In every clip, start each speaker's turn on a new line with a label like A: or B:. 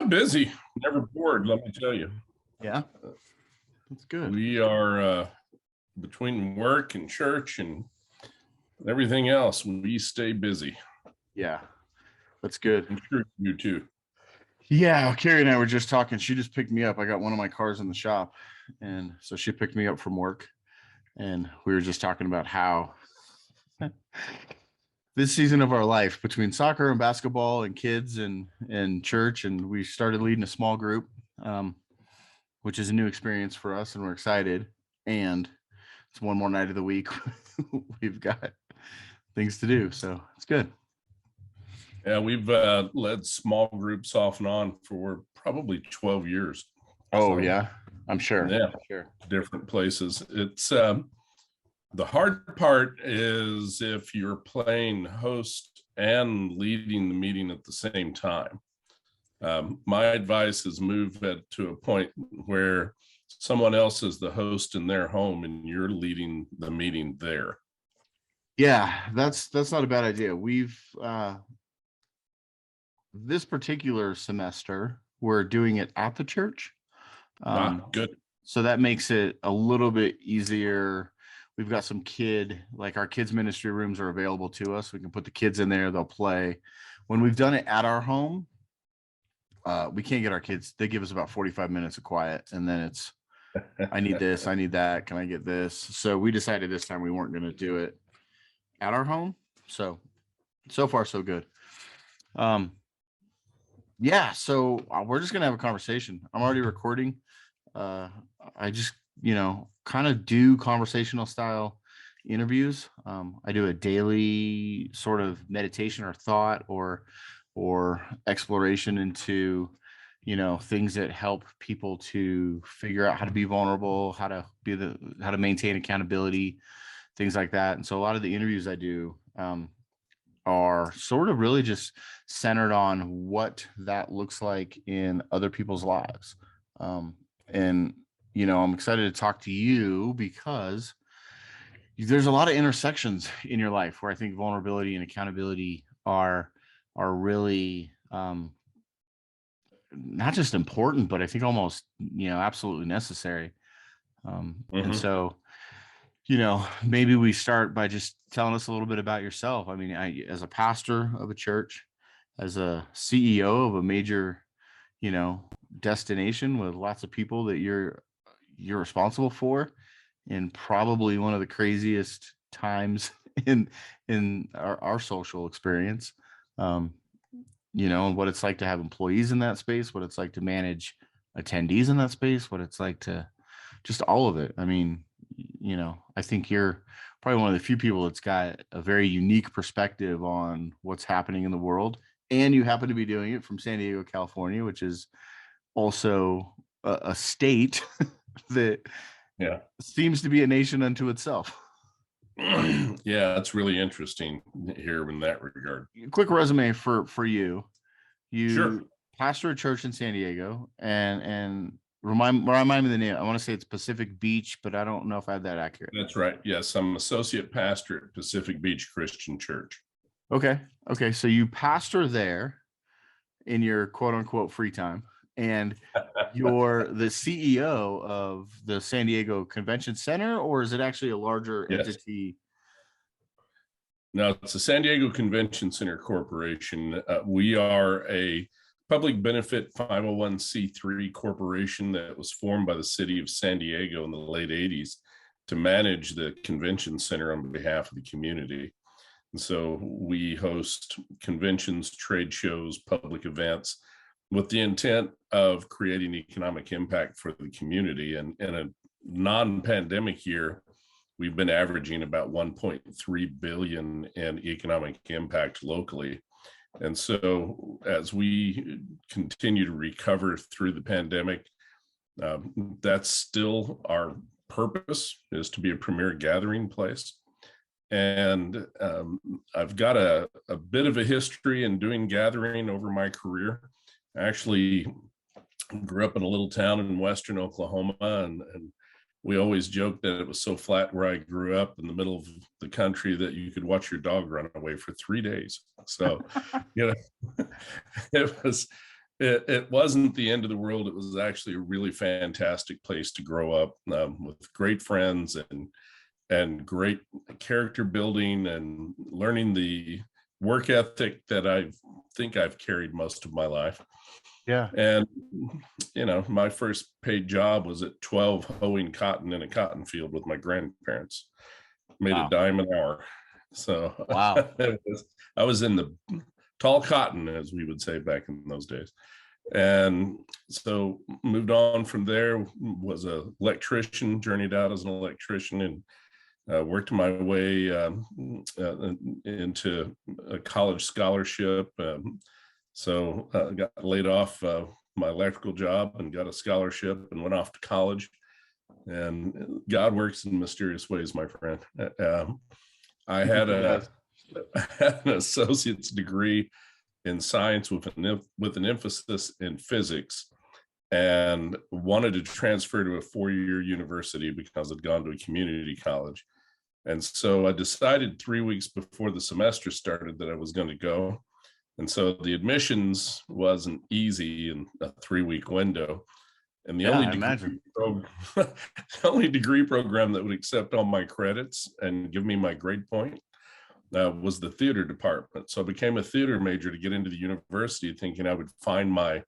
A: busy, never bored, let me tell you.
B: Yeah, that's good.
A: We are between work and church and everything else, we stay busy.
B: Yeah, that's good.
A: I'm sure you too.
B: Yeah, Carrie and I were just talking. She just picked me up. I got one of my cars in the shop, and so she picked me up from work, and we were just talking about how this season of our life between soccer and basketball and kids and church, and we started leading a small group, which is a new experience for us, and we're excited. And it's one more night of the week. We've got things to do, so it's good.
A: Yeah, we've led small groups off and on for probably 12 years.
B: Oh, so, yeah, I'm sure.
A: Yeah,
B: sure.
A: Different places. It's the hard part is if you're playing host and leading the meeting at the same time. My advice is move it to a point where someone else is the host in their home and you're leading the meeting there.
B: Yeah, that's not a bad idea. We've this particular semester we're doing it at the church.
A: Good.
B: So that makes it a little bit easier. We've got some our kids ministry rooms are available to us. We can put the kids in there, they'll play. When we've done it at our home, we can't get our kids. They give us about 45 minutes of quiet, and then it's I need this, I need that, can I get this? So we decided this time we weren't going to do it at our home. So far so good. Yeah, so we're just gonna have a conversation. I'm already recording. I just kind of do conversational style interviews. I do a daily sort of meditation or thought or exploration into things that help people to figure out how to be vulnerable, how to maintain accountability, things like that. And so a lot of the interviews I do are sort of really just centered on what that looks like in other people's lives. And I'm excited to talk to you because there's a lot of intersections in your life where I think vulnerability and accountability are really not just important, but I think almost absolutely necessary. And so maybe we start by just telling us a little bit about yourself. I mean, as a pastor of a church, as a CEO of a major destination with lots of people that you're responsible for, in probably one of the craziest times in our social experience, and what it's like to have employees in that space, what it's like to manage attendees in that space, what it's like to just all of it. I mean, I think you're probably one of the few people that's got a very unique perspective on what's happening in the world. And you happen to be doing it from San Diego, California, which is also a state that seems to be a nation unto itself.
A: Yeah, it's really interesting here in that regard.
B: Quick resume for you.
A: Sure.
B: Pastor a church in San Diego, and remind me the name. I want to say it's Pacific Beach, but I don't know if I have that accurate.
A: That's right. Yes, I'm associate pastor at Pacific Beach Christian Church.
B: Okay. So you pastor there in your quote unquote free time, and you're the CEO of the San Diego Convention Center, or is it actually a larger entity?
A: No, it's the San Diego Convention Center Corporation. We are a public benefit 501c3 corporation that was formed by the city of San Diego in the late 80s to manage the convention center on behalf of the community. And so we host conventions, trade shows, public events with the intent of creating economic impact for the community. And in a non-pandemic year, we've been averaging about 1.3 billion in economic impact locally. And so as we continue to recover through the pandemic, that's still our purpose, is to be a premier gathering place. And I've got a bit of a history in doing gathering over my career. I actually grew up in a little town in western Oklahoma, and we always joked that it was so flat where I grew up in the middle of the country that you could watch your dog run away for 3 days. So, it was It wasn't the end of the world. It was actually a really fantastic place to grow up, with great friends and great character building and learning the work ethic that I think I've carried most of my life.
B: Yeah.
A: And my first paid job was at 12 hoeing cotton in a cotton field with my grandparents. Made a
B: Wow.
A: dime an hour. So
B: Wow.
A: I was in the tall cotton, as we would say back in those days. And so moved on from there, was an electrician, journeyed out as an electrician, and worked my way into a college scholarship. So got laid off my electrical job and got a scholarship and went off to college. And God works in mysterious ways, my friend. I had an associate's degree in science with an emphasis in physics, and wanted to transfer to a 4-year university because I'd gone to a community college. And so I decided 3 weeks before the semester started that I was going to go. And so the admissions wasn't easy in a 3-week window. And the
B: Yeah,
A: only
B: I imagine.
A: the only degree program that would accept all my credits and give me my grade point was the theater department. So I became a theater major to get into the university, thinking I would find my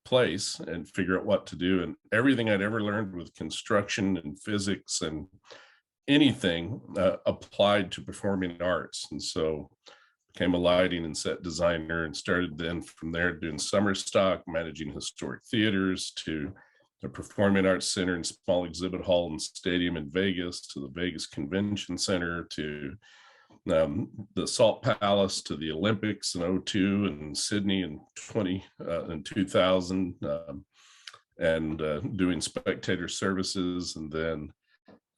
A: place and figure out what to do. And everything I'd ever learned with construction and physics and anything applied to performing arts. And so became a lighting and set designer, and started then from there doing summer stock, managing historic theaters, to the Performing Arts Center and small exhibit hall and stadium in Vegas, to the Vegas Convention Center, to the Salt Palace, to the Olympics in 02 and Sydney in 2000, and doing spectator services, and then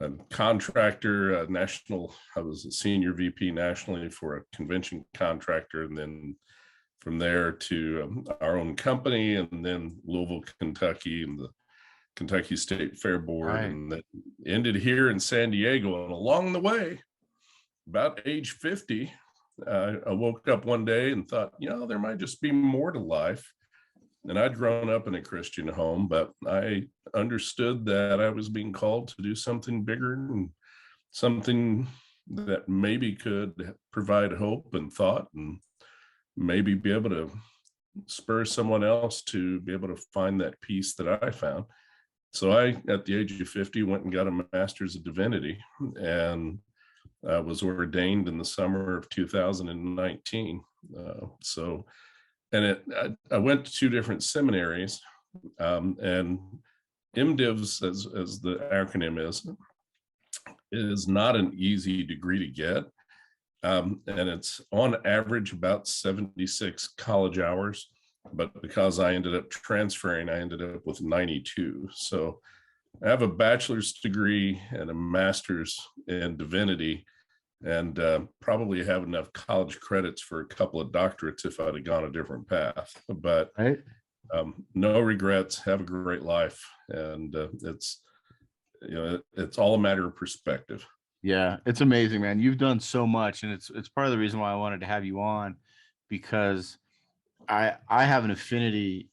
A: a contractor, I was a senior VP nationally for a convention contractor, and then from there to our own company, and then Louisville, Kentucky, and the Kentucky State Fair Board,
B: Right.
A: and that ended here in San Diego. And along the way, about age 50, I woke up one day and thought, there might just be more to life. And I'd grown up in a Christian home, but I understood that I was being called to do something bigger and something that maybe could provide hope and thought, and maybe be able to spur someone else to be able to find that peace that I found. So I, at the age of 50, went and got a master's of divinity, and was ordained in the summer of 2019. I went to 2 different seminaries, and MDivs, as the acronym is not an easy degree to get. And it's on average about 76 college hours. But because I ended up transferring, I ended up with 92. So I have a bachelor's degree and a master's in divinity, and probably have enough college credits for a couple of doctorates if I'd have gone a different path. But
B: Right.
A: No regrets. Have a great life, and it's all a matter of perspective.
B: Yeah, it's amazing, man. You've done so much, and it's part of the reason why I wanted to have you on, because I have an affinity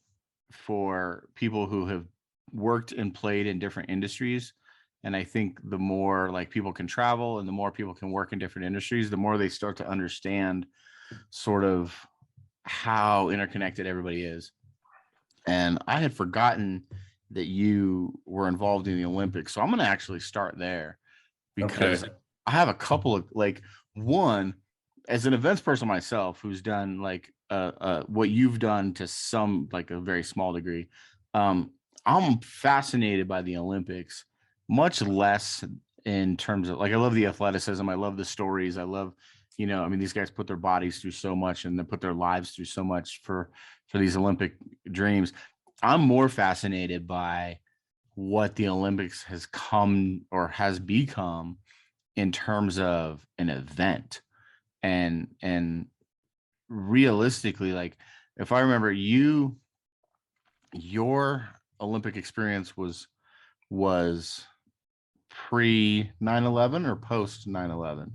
B: for people who have worked and played in different industries. And I think the more like people can travel and the more people can work in different industries, the more they start to understand sort of how interconnected everybody is. And I had forgotten that you were involved in the Olympics. So I'm going to actually start there, because
A: Okay.
B: I have a couple of one, as an events person myself, who's done what you've done to some, like a very small degree. I'm fascinated by the Olympics, much less in terms of I love the athleticism. I love the stories. I love, these guys put their bodies through so much, and they put their lives through so much for these Olympic dreams. I'm more fascinated by what the Olympics has become in terms of an event. And realistically, if I remember, your Olympic experience was pre 9/11 or post 9/11?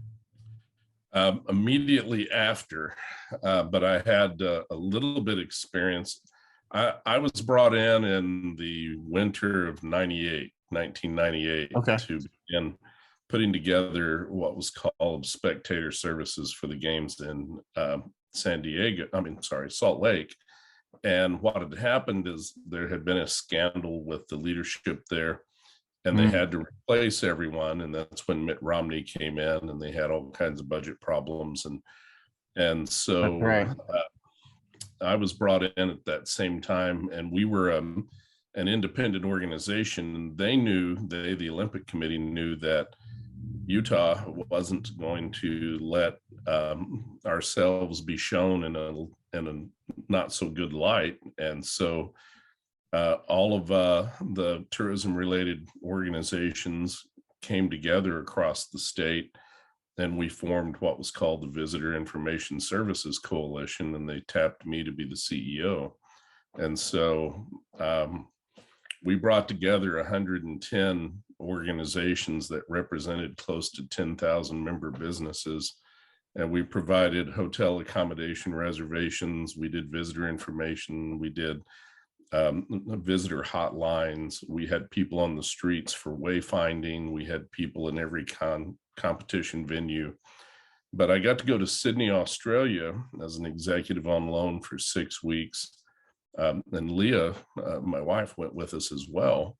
A: Immediately after, but I had a little bit experience. I was brought in the winter of 1998,
B: Okay.
A: to begin putting together what was called spectator services for the games in Salt Lake. And what had happened is there had been a scandal with the leadership there, and they
B: Mm,
A: had to replace everyone. And that's when Mitt Romney came in, and they had all kinds of budget problems. And
B: that's
A: so
B: right.
A: I was brought in at that same time, and we were an independent organization. The Olympic Committee knew that Utah wasn't going to let ourselves be shown in a not so good light, and so all of the tourism related organizations came together across the state, and we formed what was called the Visitor Information Services Coalition, and they tapped me to be the CEO. And so we brought together 110 organizations that represented close to 10,000 member businesses. And we provided hotel accommodation reservations. We did visitor information. We did visitor hotlines. We had people on the streets for wayfinding. We had people in every competition venue. But I got to go to Sydney, Australia as an executive on loan for 6 weeks. And Leah, my wife, went with us as well.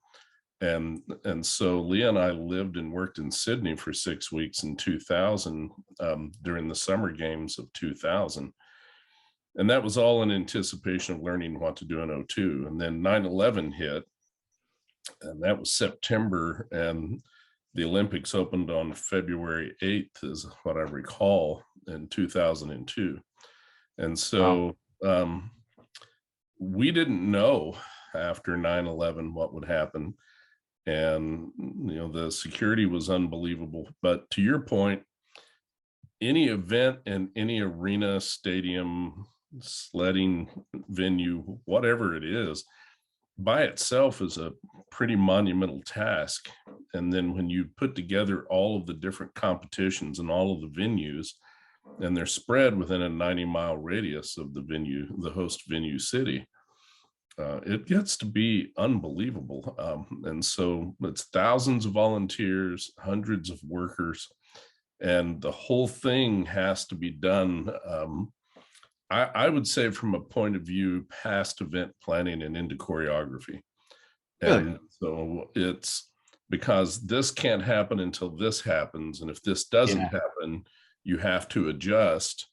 A: And so Leah and I lived and worked in Sydney for 6 weeks in 2000, during the summer games of 2000. And that was all in anticipation of learning what to do in '02. And then 9/11 hit, and that was September, and the Olympics opened on February 8th, is what I recall, in 2002. And
B: Wow.
A: so we didn't know after 9/11 what would happen. And, the security was unbelievable. But to your point, any event in any arena, stadium, sledding venue, whatever it is, by itself is a pretty monumental task. And then when you put together all of the different competitions and all of the venues, and they're spread within a 90-mile radius of the host venue city, it gets to be unbelievable. And so it's thousands of volunteers, hundreds of workers, and the whole thing has to be done. I would say from a point of view past event planning and into choreography.
B: Really?
A: And so it's because this can't happen until this happens. And if this doesn't
B: Yeah.
A: happen, you have to adjust.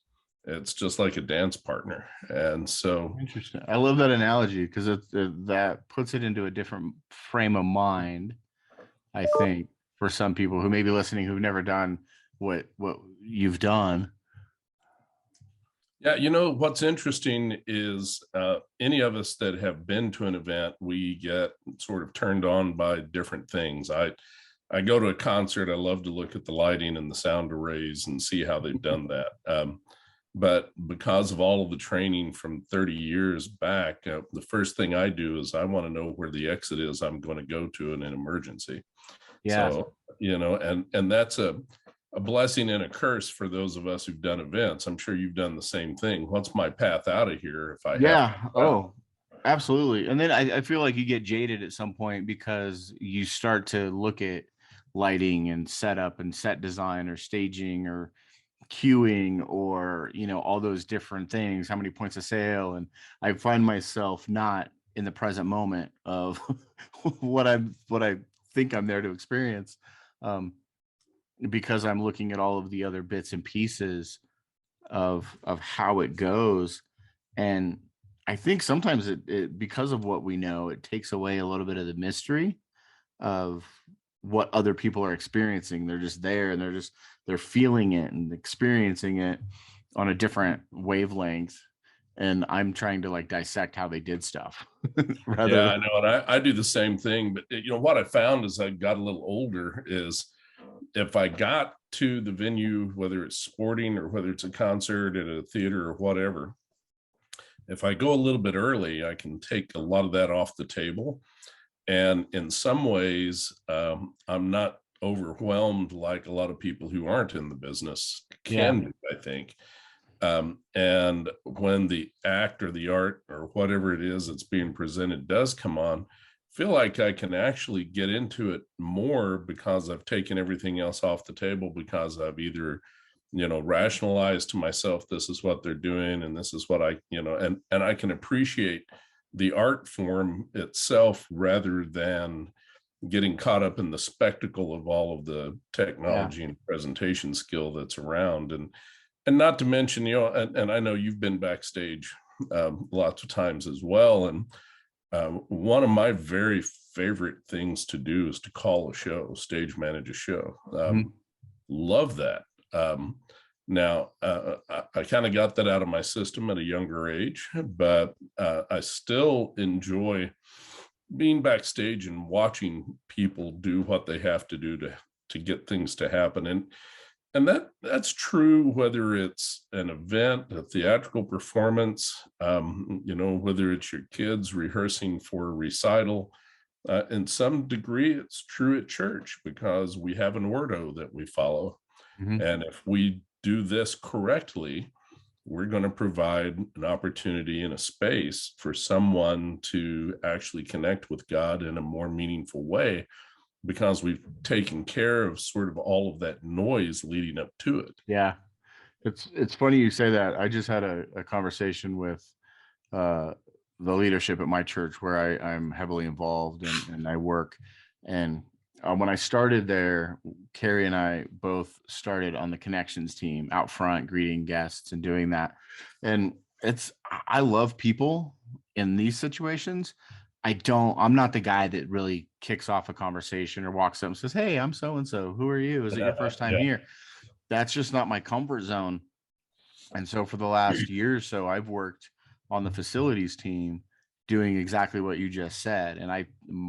A: It's just like a dance partner. And so,
B: Interesting. I love that analogy because that puts it into a different frame of mind. I think for some people who may be listening who've never done what you've done.
A: yeah, what's interesting is any of us that have been to an event, we get sort of turned on by different things. I go to a concert. I love to look at the lighting and the sound arrays and see how they've done that. But because of all of the training from 30 years back, the first thing I do is I want to know where the exit is I'm going to go to in an emergency.
B: Yeah.
A: So, and that's a blessing and a curse for those of us who've done events. I'm sure you've done the same thing. What's my path out of here if I have to?
B: Yeah. Oh, absolutely. And then I feel like you get jaded at some point because you start to look at lighting and setup and set design or staging or queuing or all those different things, how many points of sale, and I find myself not in the present moment of what I think I'm there to experience, because I'm looking at all of the other bits and pieces of how it goes. And I think sometimes it because of what we know, it takes away a little bit of the mystery of what other people are experiencing. They're just there and they're feeling it and experiencing it on a different wavelength. And I'm trying to like dissect how they did stuff rather
A: Yeah,
B: than,
A: I know. And I do the same thing. But, what I found as I got a little older is if I got to the venue, whether it's sporting or whether it's a concert at a theater or whatever, if I go a little bit early, I can take a lot of that off the table. And in some ways, I'm not overwhelmed like a lot of people who aren't in the business
B: yeah.
A: can be, I think. And when the act or the art or whatever it is that's being presented does come on, feel like I can actually get into it more because I've taken everything else off the table, because I've either, rationalized to myself, this is what they're doing and this is what and I can appreciate the art form itself rather than getting caught up in the spectacle of all of the
B: Yeah.
A: technology and presentation skill that's around. And not to mention, and I know you've been backstage lots of times as well. And one of my very favorite things to do is to call a show, stage manage a show.
B: Mhm.
A: Love that. Now, I kind of got that out of my system at a younger age, but I still enjoy being backstage and watching people do what they have to do to get things to happen. And that's true whether it's an event, a theatrical performance, whether it's your kids rehearsing for a recital. In some degree, it's true at church because we have an ordo that we follow.
B: Mhm.
A: And if we do this correctly, we're going to provide an opportunity and a space for someone to actually connect with God in a more meaningful way, because we've taken care of sort of all of that noise leading up to it.
B: Yeah. It's funny you say that. I just had a conversation with uh, the leadership at my church where I'm heavily involved and I work. And when I started there, Carrie and I both started on the connections team out front, greeting guests and doing that. And I love people in these situations. I'm not the guy that really kicks off a conversation or walks up and says, "Hey, I'm so and so. Who are you? Is it your first time
A: Yeah.
B: here?" That's just not my comfort zone. And so for the last year or so, I've worked on the facilities team doing exactly what you just said. And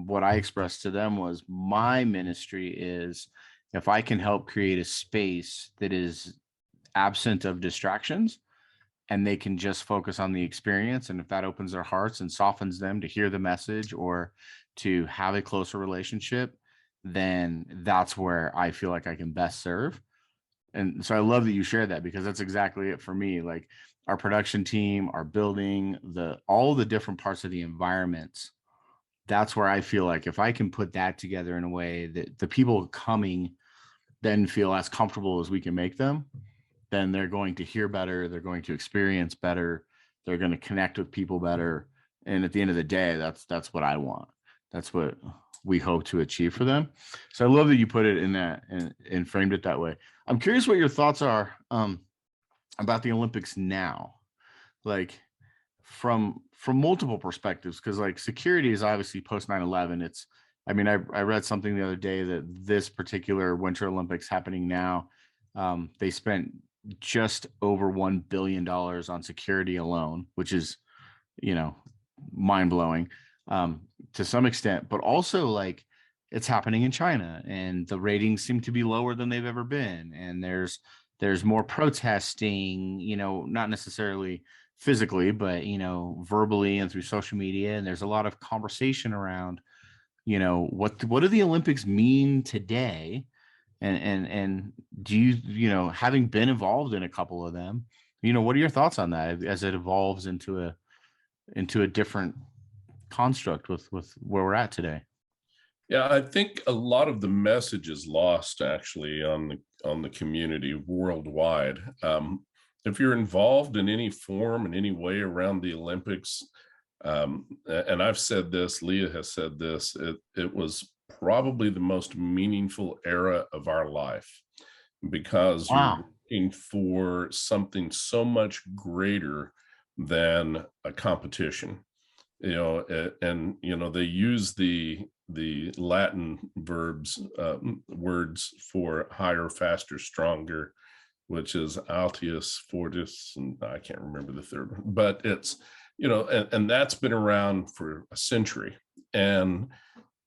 B: what I expressed to them was my ministry is if I can help create a space that is absent of distractions and they can just focus on the experience. And if that opens their hearts and softens them to hear the message or to have a closer relationship, then that's where I feel like I can best serve. And so I love that you shared that because that's exactly it for me. Like our production team, our building, all the different parts of the environments. That's where I feel like if I can put that together in a way that the people coming then feel as comfortable as we can make them, then they're going to hear better, they're going to experience better, they're going to connect with people better. And at the end of the day, that's what I want. That's what we hope to achieve for them. So I love that you put it in that and framed it that way. I'm curious what your thoughts are about the Olympics now, like from multiple perspectives, because like security is obviously post 9/11. I read something the other day that this particular Winter Olympics happening now, they spent just over $1 billion on security alone, which is, you know, mind blowing to some extent, but also like it's happening in China and the ratings seem to be lower than they've ever been. And there's more protesting, not necessarily physically, but, verbally and through social media. And there's a lot of conversation around, what do the Olympics mean today? And do having been involved in a couple of them, what are your thoughts on that as it evolves into a different construct with where we're at today?
A: Yeah, I think a lot of the message is lost actually on the community worldwide. If you're involved in any form in any way around the Olympics, and I've said this, Leah has said this, it was probably the most meaningful era of our life, because you're
B: Wow.
A: looking for something so much greater than a competition. And they use the Latin verbs, words for higher, faster, stronger, which is Altius, Fortis, and I can't remember the third one, but it's, and that's been around for a century. And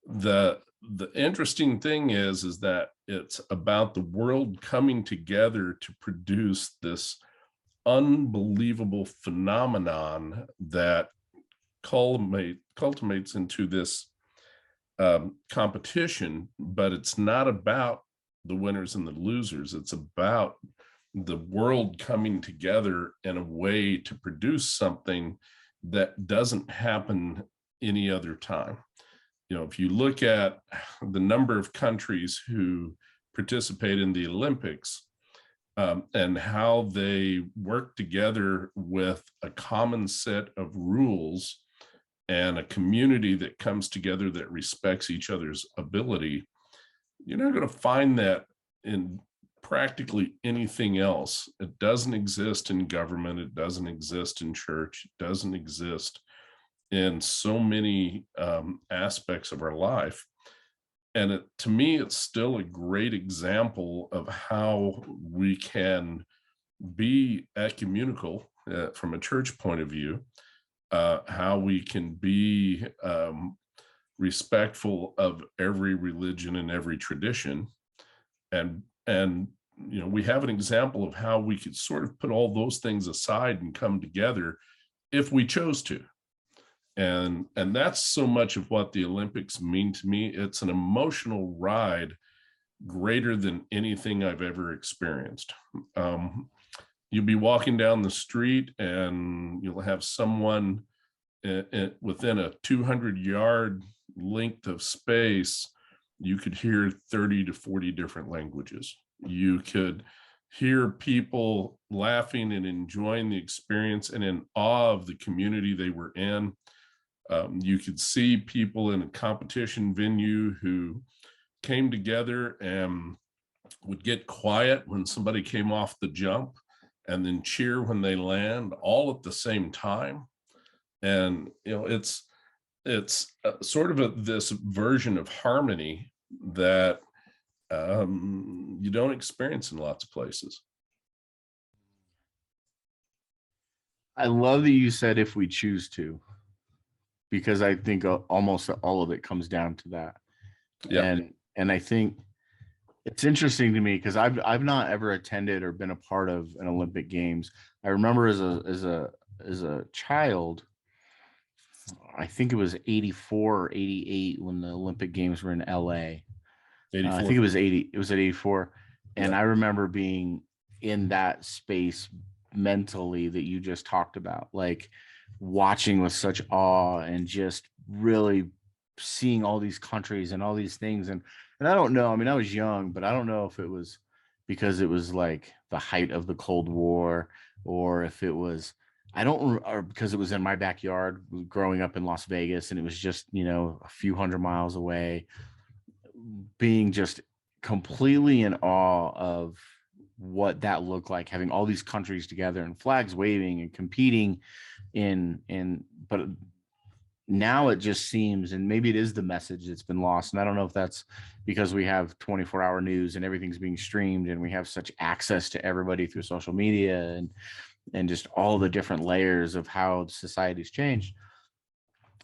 A: the interesting thing is that it's about the world coming together to produce this unbelievable phenomenon that culminates into this competition. But it's not about the winners and the losers. It's about the world coming together in a way to produce something that doesn't happen any other time. If you look at the number of countries who participate in the Olympics, and how they work together with a common set of rules and a community that comes together that respects each other's ability, you're not going to find that in practically anything else. It doesn't exist in government. It doesn't exist in church. It doesn't exist in so many aspects of our life. And to me, it's still a great example of how we can be ecumenical from a church point of view, how we can be respectful of every religion and every tradition, and we have an example of how we could sort of put all those things aside and come together if we chose to. And that's so much of what the Olympics mean to me. It's an emotional ride greater than anything I've ever experienced. You'll be walking down the street and you'll have someone within a 200-yard length of space. You could hear 30 to 40 different languages. You could hear people laughing and enjoying the experience and in awe of the community they were in. You could see people in a competition venue who came together and would get quiet when somebody came off the jump and then cheer when they land, all at the same time. And it's sort of this version of harmony that you don't experience in lots of places.
B: I love that you said if we choose to, because I think almost all of it comes down to that. Yeah. And I think it's interesting to me because I've not ever attended or been a part of an Olympic Games. I remember as a child, I think it was 84 or 88 when the Olympic Games were in LA. I think it was 80. It was at 84. And I remember being in that space mentally that you just talked about, like watching with such awe and just really seeing all these countries and all these things. And I don't know, I mean, I was young, but I don't know if it was because it was like the height of the Cold War, or if it was, or because it was in my backyard growing up in Las Vegas and it was just, a few hundred miles away, being just completely in awe of what that looked like, having all these countries together and flags waving and competing but now it just seems, and maybe it is the message that's been lost. And I don't know if that's because we have 24-hour news and everything's being streamed and we have such access to everybody through social media and just all the different layers of how society's changed.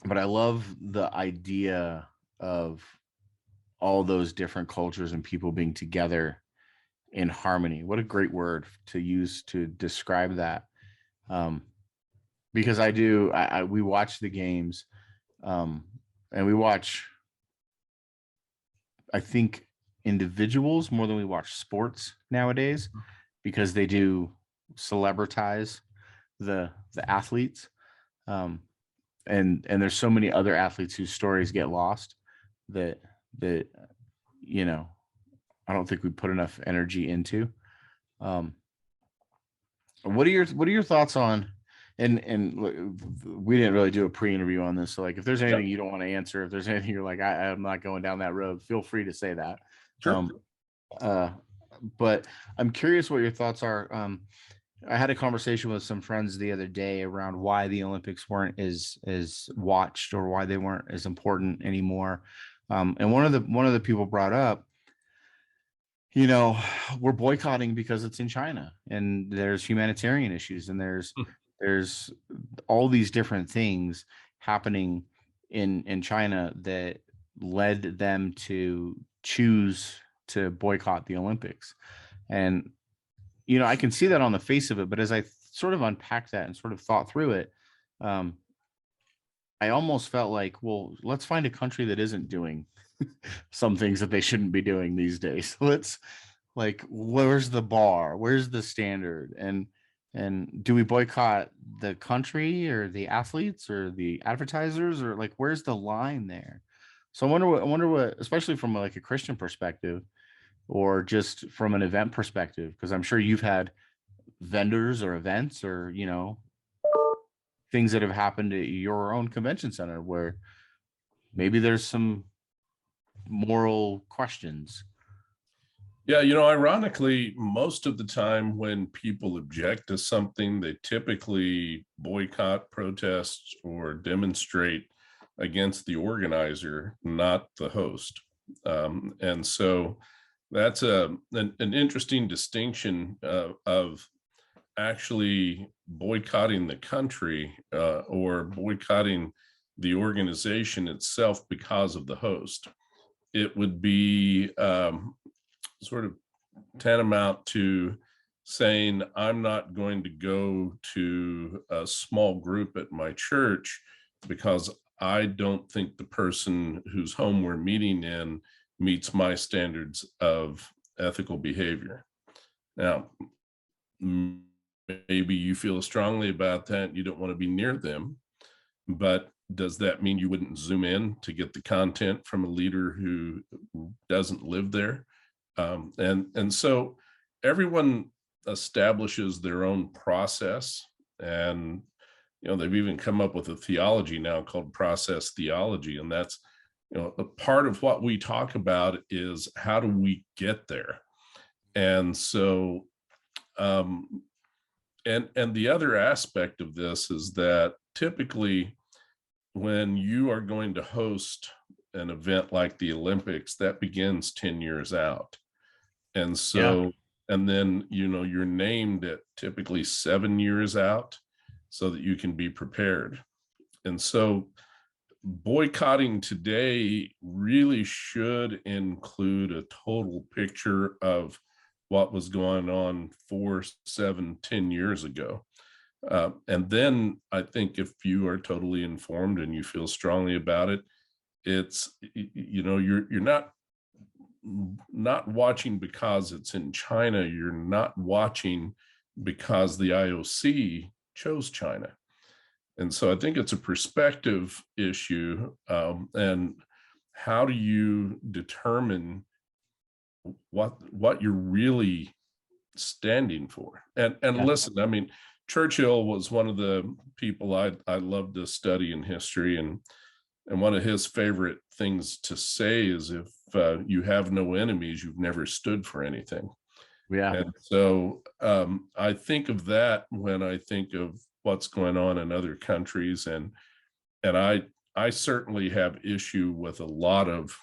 B: But I love the idea of all those different cultures and people being together in harmony. What a great word to use to describe that. Because we watch the games, and we watch, I think, individuals more than we watch sports nowadays, because they do celebritize the athletes. And there's so many other athletes whose stories get lost that I don't think we put enough energy into. What are your thoughts on, and we didn't really do a pre-interview on this, so like if there's anything you don't want to answer, if there's anything you're like, I'm not going down that road, feel free to say that.
A: Sure.
B: But I'm curious what your thoughts are. I had a conversation with some friends the other day around why the Olympics weren't as watched, or why they weren't as important anymore. And one of the people brought up, we're boycotting because it's in China and there's humanitarian issues and there's all these different things happening in China that led them to choose to boycott the Olympics. And, I can see that on the face of it, but as I sort of unpacked that and sort of thought through it, I almost felt like, well, let's find a country that isn't doing some things that they shouldn't be doing these days. Let's Like, where's the bar? Where's the standard? And do we boycott the country or the athletes or the advertisers, or like where's the line there? So I wonder what, especially from like a Christian perspective or just from an event perspective, because I'm sure you've had vendors or events or things that have happened at your own convention center where maybe there's some moral questions.
A: Yeah, ironically, most of the time when people object to something, they typically boycott, protest, or demonstrate against the organizer, not the host. And so that's an interesting distinction of actually boycotting the country or boycotting the organization itself because of the host. It would be sort of tantamount to saying, I'm not going to go to a small group at my church because I don't think the person whose home we're meeting in meets my standards of ethical behavior. Now, maybe you feel strongly about that. You don't want to be near them, but does that mean you wouldn't zoom in to get the content from a leader who doesn't live there? And so everyone establishes their own process, and they've even come up with a theology now called process theology, and that's a part of what we talk about is how do we get there. And so and the other aspect of this is that typically when you are going to host an event like the Olympics, that begins 10 years out. And
B: Yeah.
A: so, and then, you're named at typically 7 years out so that you can be prepared. And so boycotting today really should include a total picture of what was going on 4, 7, 10 years ago. And then I think if you are totally informed and you feel strongly about it, it's, you're not watching because it's in China. You're not watching because the IOC chose China. And so I think it's a perspective issue. And how do you determine what you're really standing for? And
B: Yeah.
A: listen, I mean, Churchill was one of the people I love to study in history, and one of his favorite things to say is, if you have no enemies, you've never stood for anything.
B: Yeah.
A: And so I think of that when I think of what's going on in other countries, and I certainly have issue with a lot of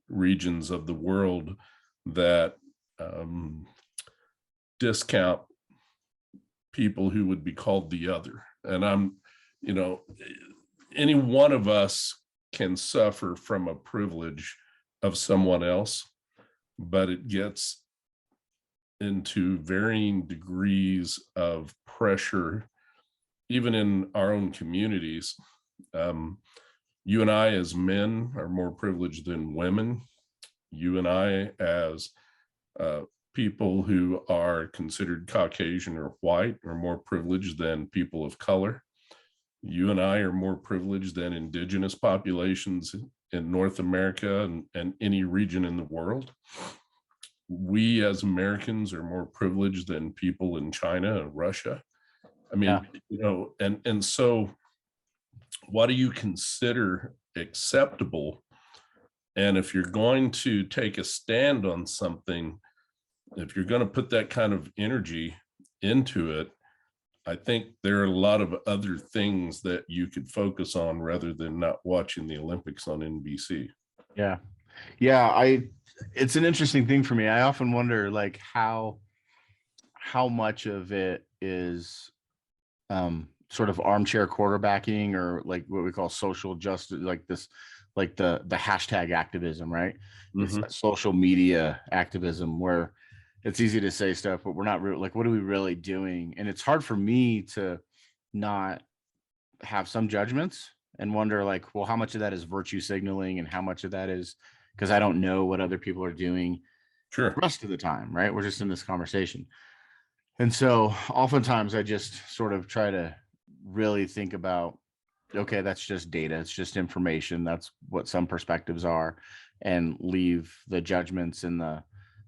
A: regions of the world that discount people who would be called the other. And any one of us can suffer from a privilege of someone else, but it gets into varying degrees of pressure, even in our own communities. You and I, as men, are more privileged than women. You and I, as people who are considered Caucasian or white, are more privileged than people of color. You and I are more privileged than indigenous populations in North America and any region in the world. We as Americans are more privileged than people in China and Russia. I mean, and so what do you consider acceptable? And if you're going to take a stand on something, if you're going to put that kind of energy into it, I think there are a lot of other things that you could focus on rather than not watching the Olympics on NBC.
B: Yeah. It's an interesting thing for me. I often wonder like how much of it is sort of armchair quarterbacking, or like what we call social justice, like this, like the hashtag activism, right? It's
A: Mm-hmm.
B: that social media activism where it's easy to say stuff, but we're not really like, what are we really doing? And it's hard for me to not have some judgments and wonder like, well, how much of that is virtue signaling and how much of that is because I don't know what other people are doing.
A: Sure.
B: rest of the time, right? We're just in this conversation. And so oftentimes I just sort of try to really think about, okay, that's just data. It's just information. That's what some perspectives are, and leave the judgments and the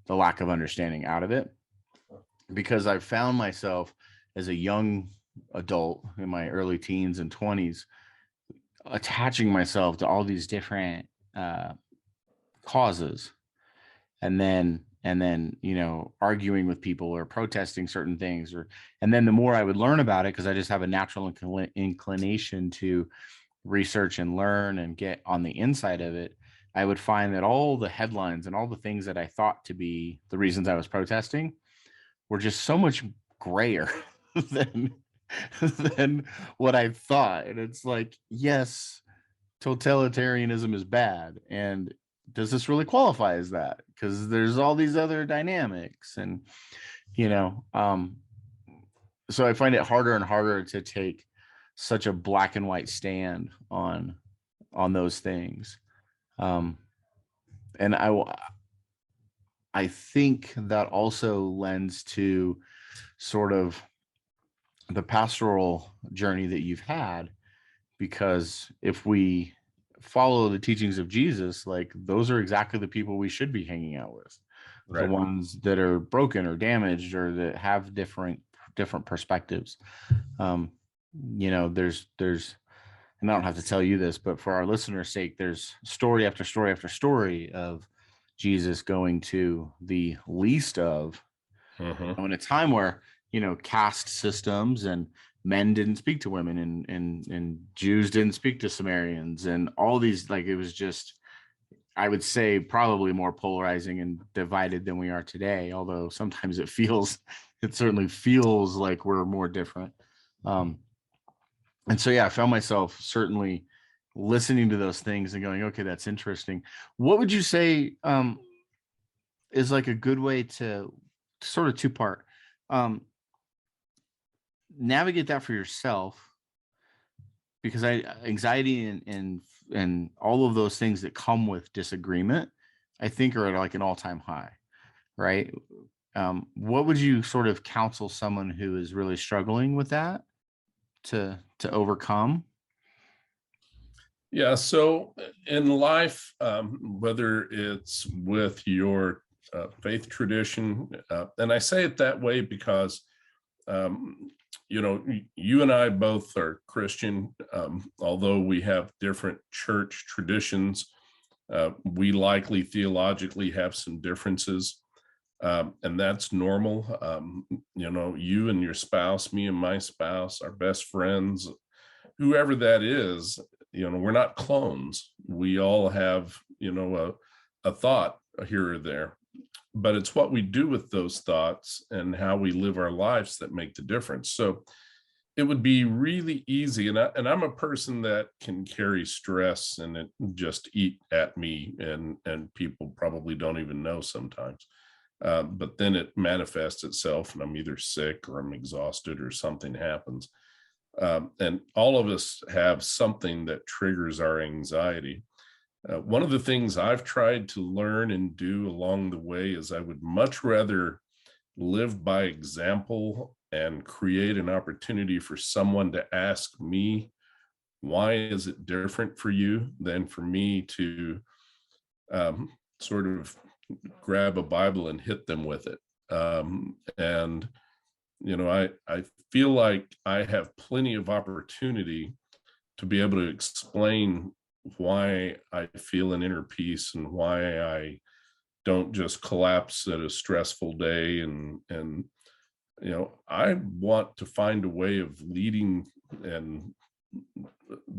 B: lack of understanding out of it. Because I've found myself as a young adult in my early teens and 20s attaching myself to all these different causes, and then arguing with people or protesting certain things, and then the more I would learn about it, because I just have a natural inclination to research and learn and get on the inside of it, I would find that all the headlines and all the things that I thought to be the reasons I was protesting were just so much grayer than than what I thought. And it's like, yes, totalitarianism is bad. And does this really qualify as that? Because there's all these other dynamics. And, you know, so I find it harder and harder to take such a black and white stand on those things. And I think that also lends to sort of the pastoral journey that you've had, because if we follow the teachings of Jesus, like, those are exactly the people we should be hanging out with. The
A: Right.
B: ones that are broken or damaged or that have different perspectives. There's and I don't have to tell you this, but for our listeners' sake, there's story after story after story of Jesus going to the least of,
A: Mm-hmm.
B: in a time where, caste systems and men didn't speak to women, and Jews didn't speak to Samaritans, and all these, like, it was just, I would say, probably more polarizing and divided than we are today, although sometimes it certainly feels like we're more different. And so, yeah, I found myself certainly listening to those things and going, okay, that's interesting. What would you say is like a good way to, sort of two-part, um, navigate that for yourself? Because anxiety and all of those things that come with disagreement, I think, are at like an all-time high, right? What would you sort of counsel someone who is really struggling with that to overcome?
A: Yeah. So in life, whether it's with your faith tradition, and I say it that way because, you and I both are Christian, although we have different church traditions. We likely theologically have some differences, and that's normal. You and your spouse, me and my spouse, our best friends, whoever that is, we're not clones. We all have, a thought here or there, but it's what we do with those thoughts and how we live our lives that make the difference. So it would be really easy. And I'm a person that can carry stress and it just eat at me, and people probably don't even know sometimes. But then it manifests itself and I'm either sick or I'm exhausted or something happens. And all of us have something that triggers our anxiety. One of the things I've tried to learn and do along the way is I would much rather live by example and create an opportunity for someone to ask me, why is it different for you, than for me to sort of grab a Bible and hit them with it. And I feel like I have plenty of opportunity to be able to explain why I feel an inner peace and why I don't just collapse at a stressful day. And I want to find a way of leading and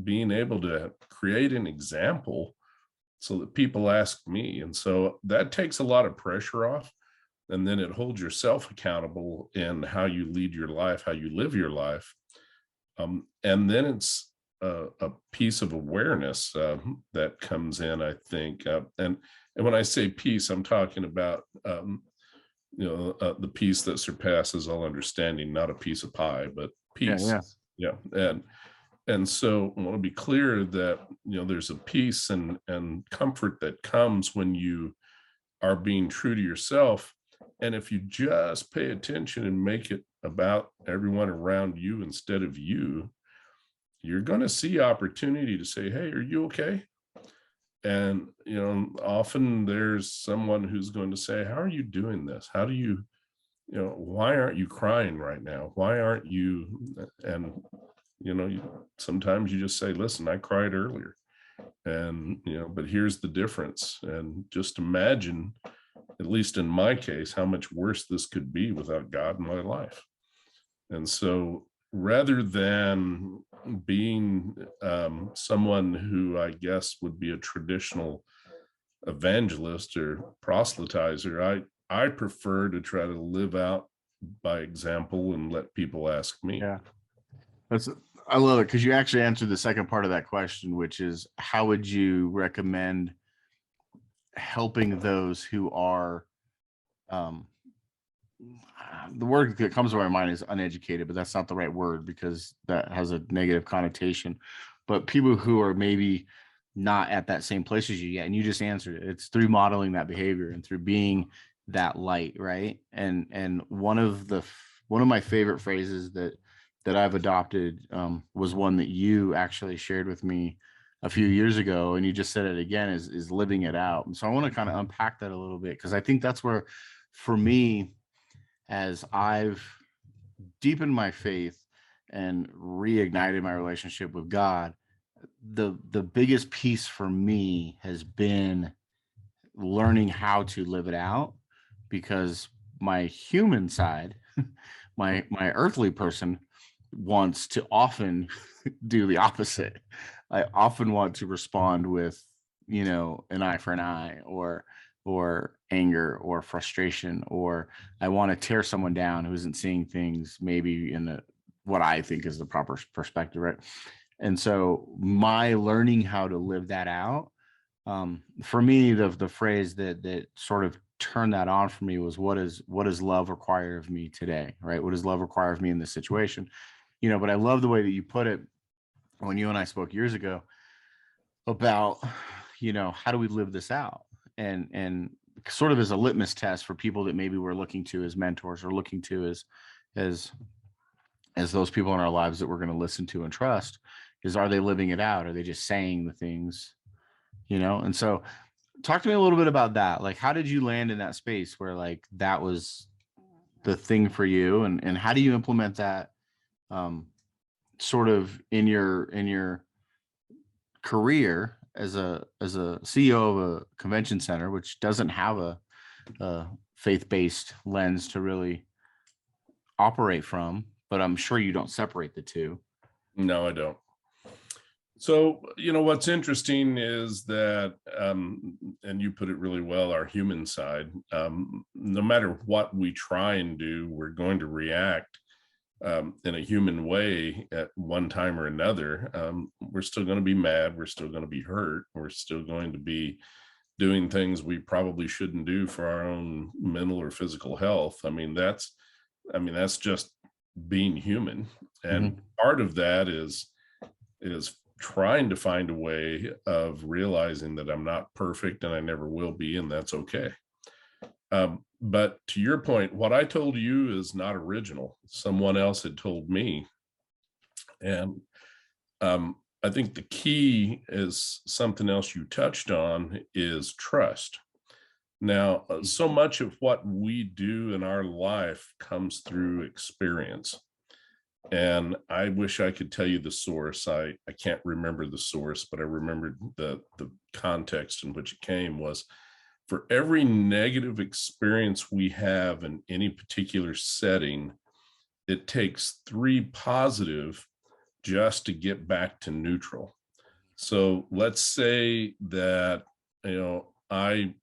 A: being able to create an example so that people ask me. And so that takes a lot of pressure off. And then it holds yourself accountable in how you lead your life, how you live your life. And then it's a piece of awareness that comes in, I think. And when I say peace, I'm talking about, the peace that surpasses all understanding, not a piece of pie, but peace.
B: Yeah.
A: Yeah. And so I want to be clear that, there's a peace and comfort that comes when you are being true to yourself. And if you just pay attention and make it about everyone around you instead of you, you're going to see opportunity to say, hey, are you okay? And, often there's someone who's going to say, how are you doing this? How do you, why aren't you crying right now? Why aren't you? And, sometimes you just say, listen, I cried earlier. And, but here's the difference. And just imagine, at least in my case, how much worse this could be without God in my life. And so rather than being someone who I guess would be a traditional evangelist or proselytizer, I prefer to try to live out by example and let people ask me.
B: Yeah, I love it, because you actually answered the second part of that question, which is, how would you recommend helping those who are, the word that comes to my mind is uneducated, but that's not the right word because that has a negative connotation. But people who are maybe not at that same place as you yet, and you just answered it. It's through modeling that behavior and through being that light, right? And one of my favorite phrases that I've adopted was one that you actually shared with me a few years ago, and you just said it again, is living it out. And so I want to kind of unpack that a little bit, because I think that's where, for me, as I've deepened my faith and reignited my relationship with God, the biggest piece for me has been learning how to live it out, because my human side, my earthly person, wants to often do the opposite. I often want to respond with, an eye for an eye, or anger or frustration, or I want to tear someone down who isn't seeing things maybe in what I think is the proper perspective, right? And so my learning how to live that out, for me, the phrase that sort of turned that on for me was, what does love require of me today, right? What does love require of me in this situation? But I love the way that you put it when you and I spoke years ago about, how do we live this out? And sort of as a litmus test for people that maybe we're looking to as mentors, or looking to as those people in our lives that we're going to listen to and trust, is, are they living it out? Are they just saying the things, And so talk to me a little bit about that. Like, how did you land in that space where, like, that was the thing for you, and how do you implement that sort of in your career as a CEO of a convention center, which doesn't have a faith-based lens to really operate from, but I'm sure you don't separate the two.
A: No, I don't. So, what's interesting is that, and you put it really well, our human side, no matter what we try and do, we're going to react in a human way at one time or another. We're still going to be mad. We're still going to be hurt. We're still going to be doing things we probably shouldn't do for our own mental or physical health. That's just being human. And part of that is trying to find a way of realizing that I'm not perfect and I never will be, and that's okay. But to your point, what I told you is not original. Someone else had told me. And I think the key is something else you touched on, is trust. Now, so much of what we do in our life comes through experience. And I wish I could tell you the source. I can't remember the source, but I remembered the context in which it came was, for every negative experience we have in any particular setting, it takes 3 positive just to get back to neutral. So let's say that, I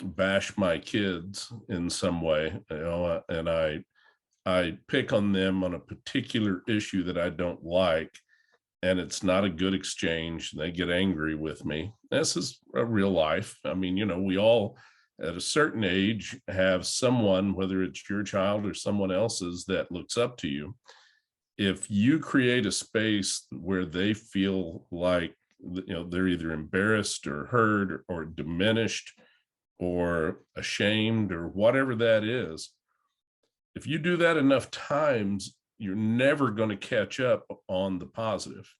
A: bash my kids in some way, and I pick on them on a particular issue that I don't like, and it's not a good exchange. They get angry with me. This is a real life. We all at a certain age have someone, whether it's your child or someone else's, that looks up to you. If you create a space where they feel like, they're either embarrassed or hurt or diminished, or ashamed or whatever that is, if you do that enough times, you're never going to catch up on the positive.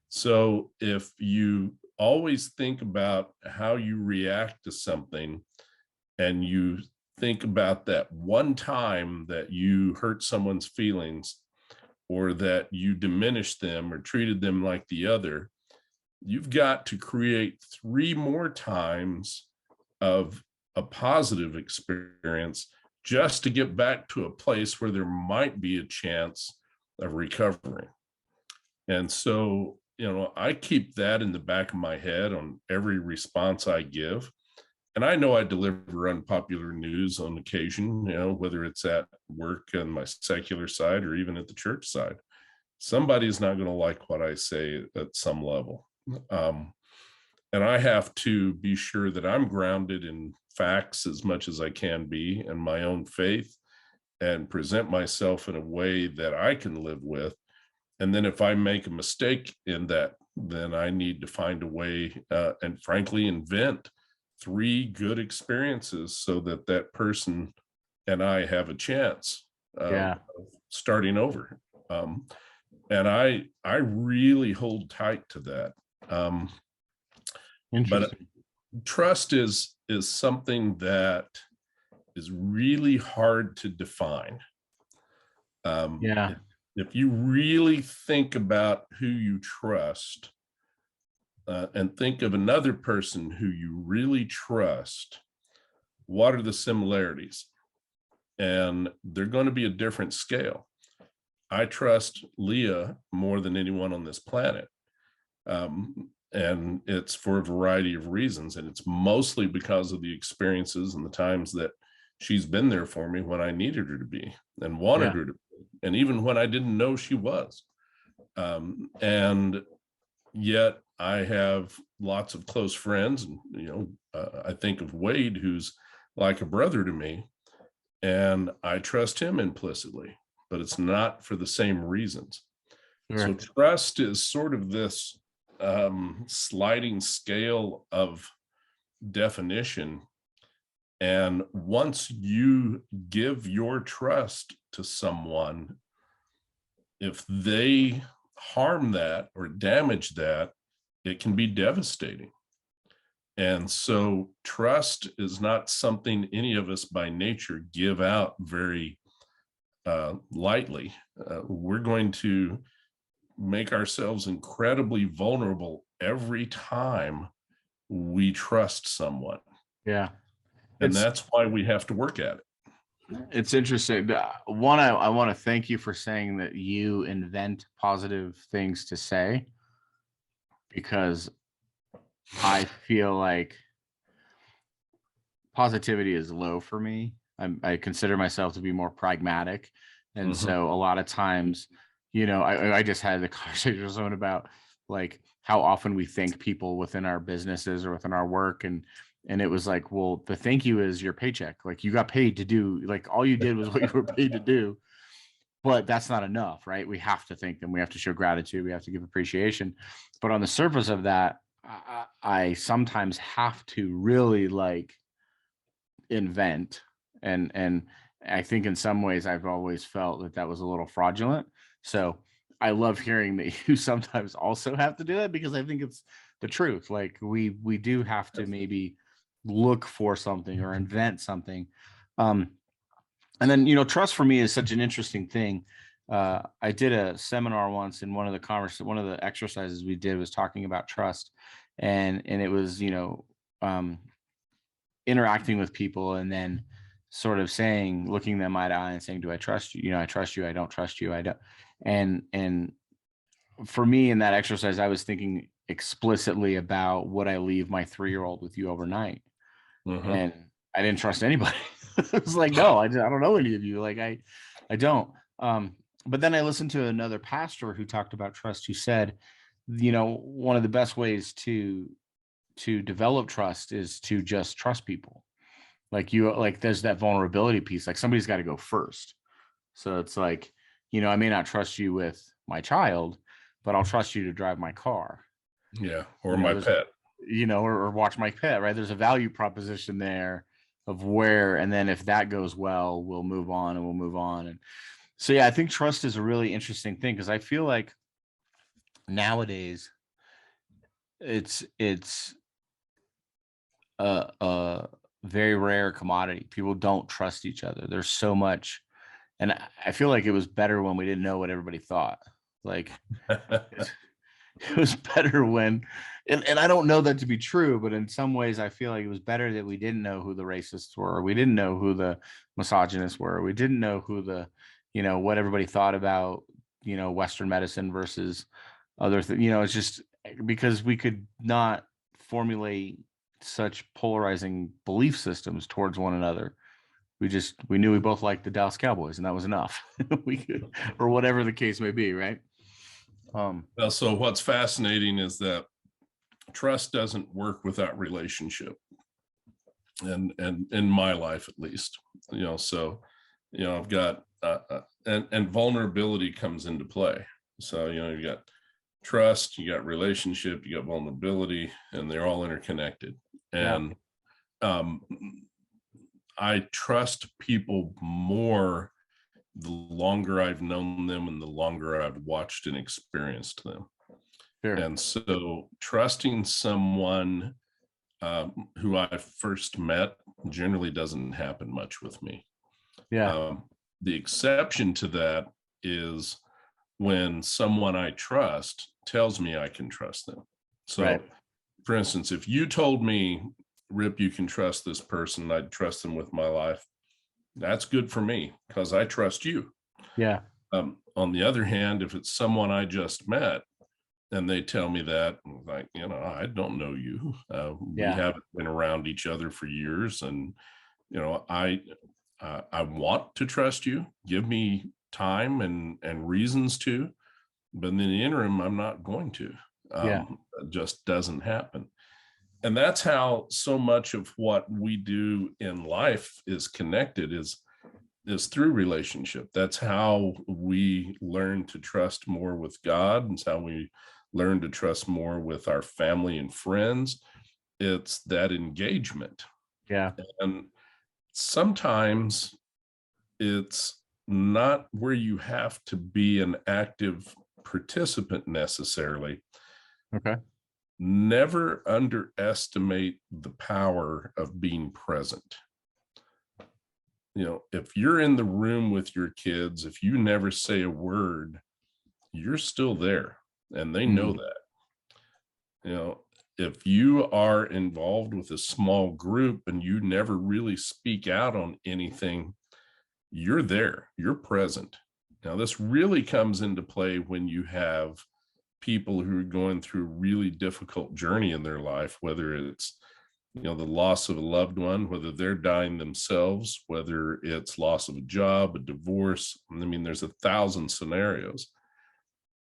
A: So if you always think about how you react to something, and you think about that one time that you hurt someone's feelings, or that you diminished them or treated them like the other, you've got to create 3 more times of a positive experience just to get back to a place where there might be a chance of recovering. And so, I keep that in the back of my head on every response I give. And I know I deliver unpopular news on occasion, whether it's at work on my secular side or even at the church side. Somebody's not going to like what I say at some level. And I have to be sure that I'm grounded in facts as much as I can be, and my own faith, and present myself in a way that I can live with. And then if I make a mistake in that, then I need to find a way, and frankly, invent 3 good experiences so that that person and I have a chance of starting over. And I really hold tight to that. But trust is something that is really hard to define. If you really think about who you trust, and think of another person who you really trust, what are the similarities? And they're going to be a different scale. I trust Leah more than anyone on this planet. And it's for a variety of reasons. And it's mostly because of the experiences and the times that she's been there for me when I needed her to be and wanted her to be, and even when I didn't know she was. And yet I have lots of close friends, and I think of Wade, who's like a brother to me, and I trust him implicitly, but it's not for the same reasons. So trust is sort of this sliding scale of definition. And once you give your trust to someone, if they harm that or damage that, it can be devastating. And so trust is not something any of us by nature give out very lightly. We're going to make ourselves incredibly vulnerable every time we trust someone. And that's why we have to work at it.
B: It's interesting. One, I want to thank you for saying that you invent positive things to say, because I feel like positivity is low for me. I consider myself to be more pragmatic. And so a lot of times, I just had the conversation with someone about like how often we thank people within our businesses or within our work. And it was like, well, the thank you is your paycheck. Like you got paid to do, like all you did was what you were paid to do. But that's not enough, right? We have to thank them. We have to show gratitude. We have to give appreciation. But on the surface of that, I sometimes have to really like invent. And I think in some ways I've always felt that was a little fraudulent. So I love hearing that you sometimes also have to do that, because I think it's the truth. Like we do have to maybe look for something or invent something. And then, trust for me is such an interesting thing. I did a seminar once, and one of the exercises we did was talking about trust, and it was, interacting with people and then sort of saying, looking them eye to eye and saying, do I trust you? I trust you. I don't trust you. I don't. And for me in that exercise, I was thinking explicitly about, would I leave my 3-year-old with you overnight? And I didn't trust anybody. It was like, no, I don't know any of you. Like I don't. But then I listened to another pastor who talked about trust, who said, one of the best ways to develop trust is to just trust people. Like there's that vulnerability piece. Like somebody's got to go first. So it's like, I may not trust you with my child, but I'll trust you to drive my car.
A: Or my pet.
B: or watch Mike Pett, right? There's a value proposition there of where, and then if that goes well, we'll move on and we'll move on. And so, yeah, I think trust is a really interesting thing, because I feel like nowadays it's a very rare commodity. People don't trust each other. There's so much, and I feel like it was better when we didn't know what everybody thought. Like it was better when, and I don't know that to be true, but in some ways I feel like it was better that we didn't know who the racists were, or we didn't know who the misogynists were, or we didn't know who the, what everybody thought about, Western medicine versus other things. It's just because we could not formulate such polarizing belief systems towards one another. We knew we both liked the Dallas Cowboys, and that was enough. We could, or whatever the case may be, right?
A: Well, so what's fascinating is that trust doesn't work without relationship, and in my life at least, so I've got and vulnerability comes into play. So you got trust, you got relationship, you got vulnerability, and they're all interconnected. And I trust people more the longer I've known them and the longer I've watched and experienced them.
B: Sure.
A: And so trusting someone who I first met generally doesn't happen much with me. The exception to that is when someone I trust tells me I can trust them. So, for instance, if you told me, Rip, you can trust this person, I'd trust them with my life, that's good for me because I trust you.
B: Yeah.
A: On the other hand, if it's someone I just met and they tell me that, like, I don't know you. We haven't been around each other for years, and I want to trust you. Give me time and reasons to, but in the interim, I'm not going to. It just doesn't happen. And that's how so much of what we do in life is connected, is through relationship. That's how we learn to trust more with God. It's how we learn to trust more with our family and friends. It's that engagement.
B: Yeah.
A: And sometimes it's not where you have to be an active participant necessarily.
B: Okay.
A: Never underestimate the power of being present. If you're in the room with your kids, if you never say a word, you're still there, and they know that. If you are involved with a small group and you never really speak out on anything, you're there, you're present. Now, this really comes into play when you have people who are going through a really difficult journey in their life, whether it's the loss of a loved one, whether they're dying themselves, whether it's loss of a job, a divorce. I mean, there's 1,000 scenarios.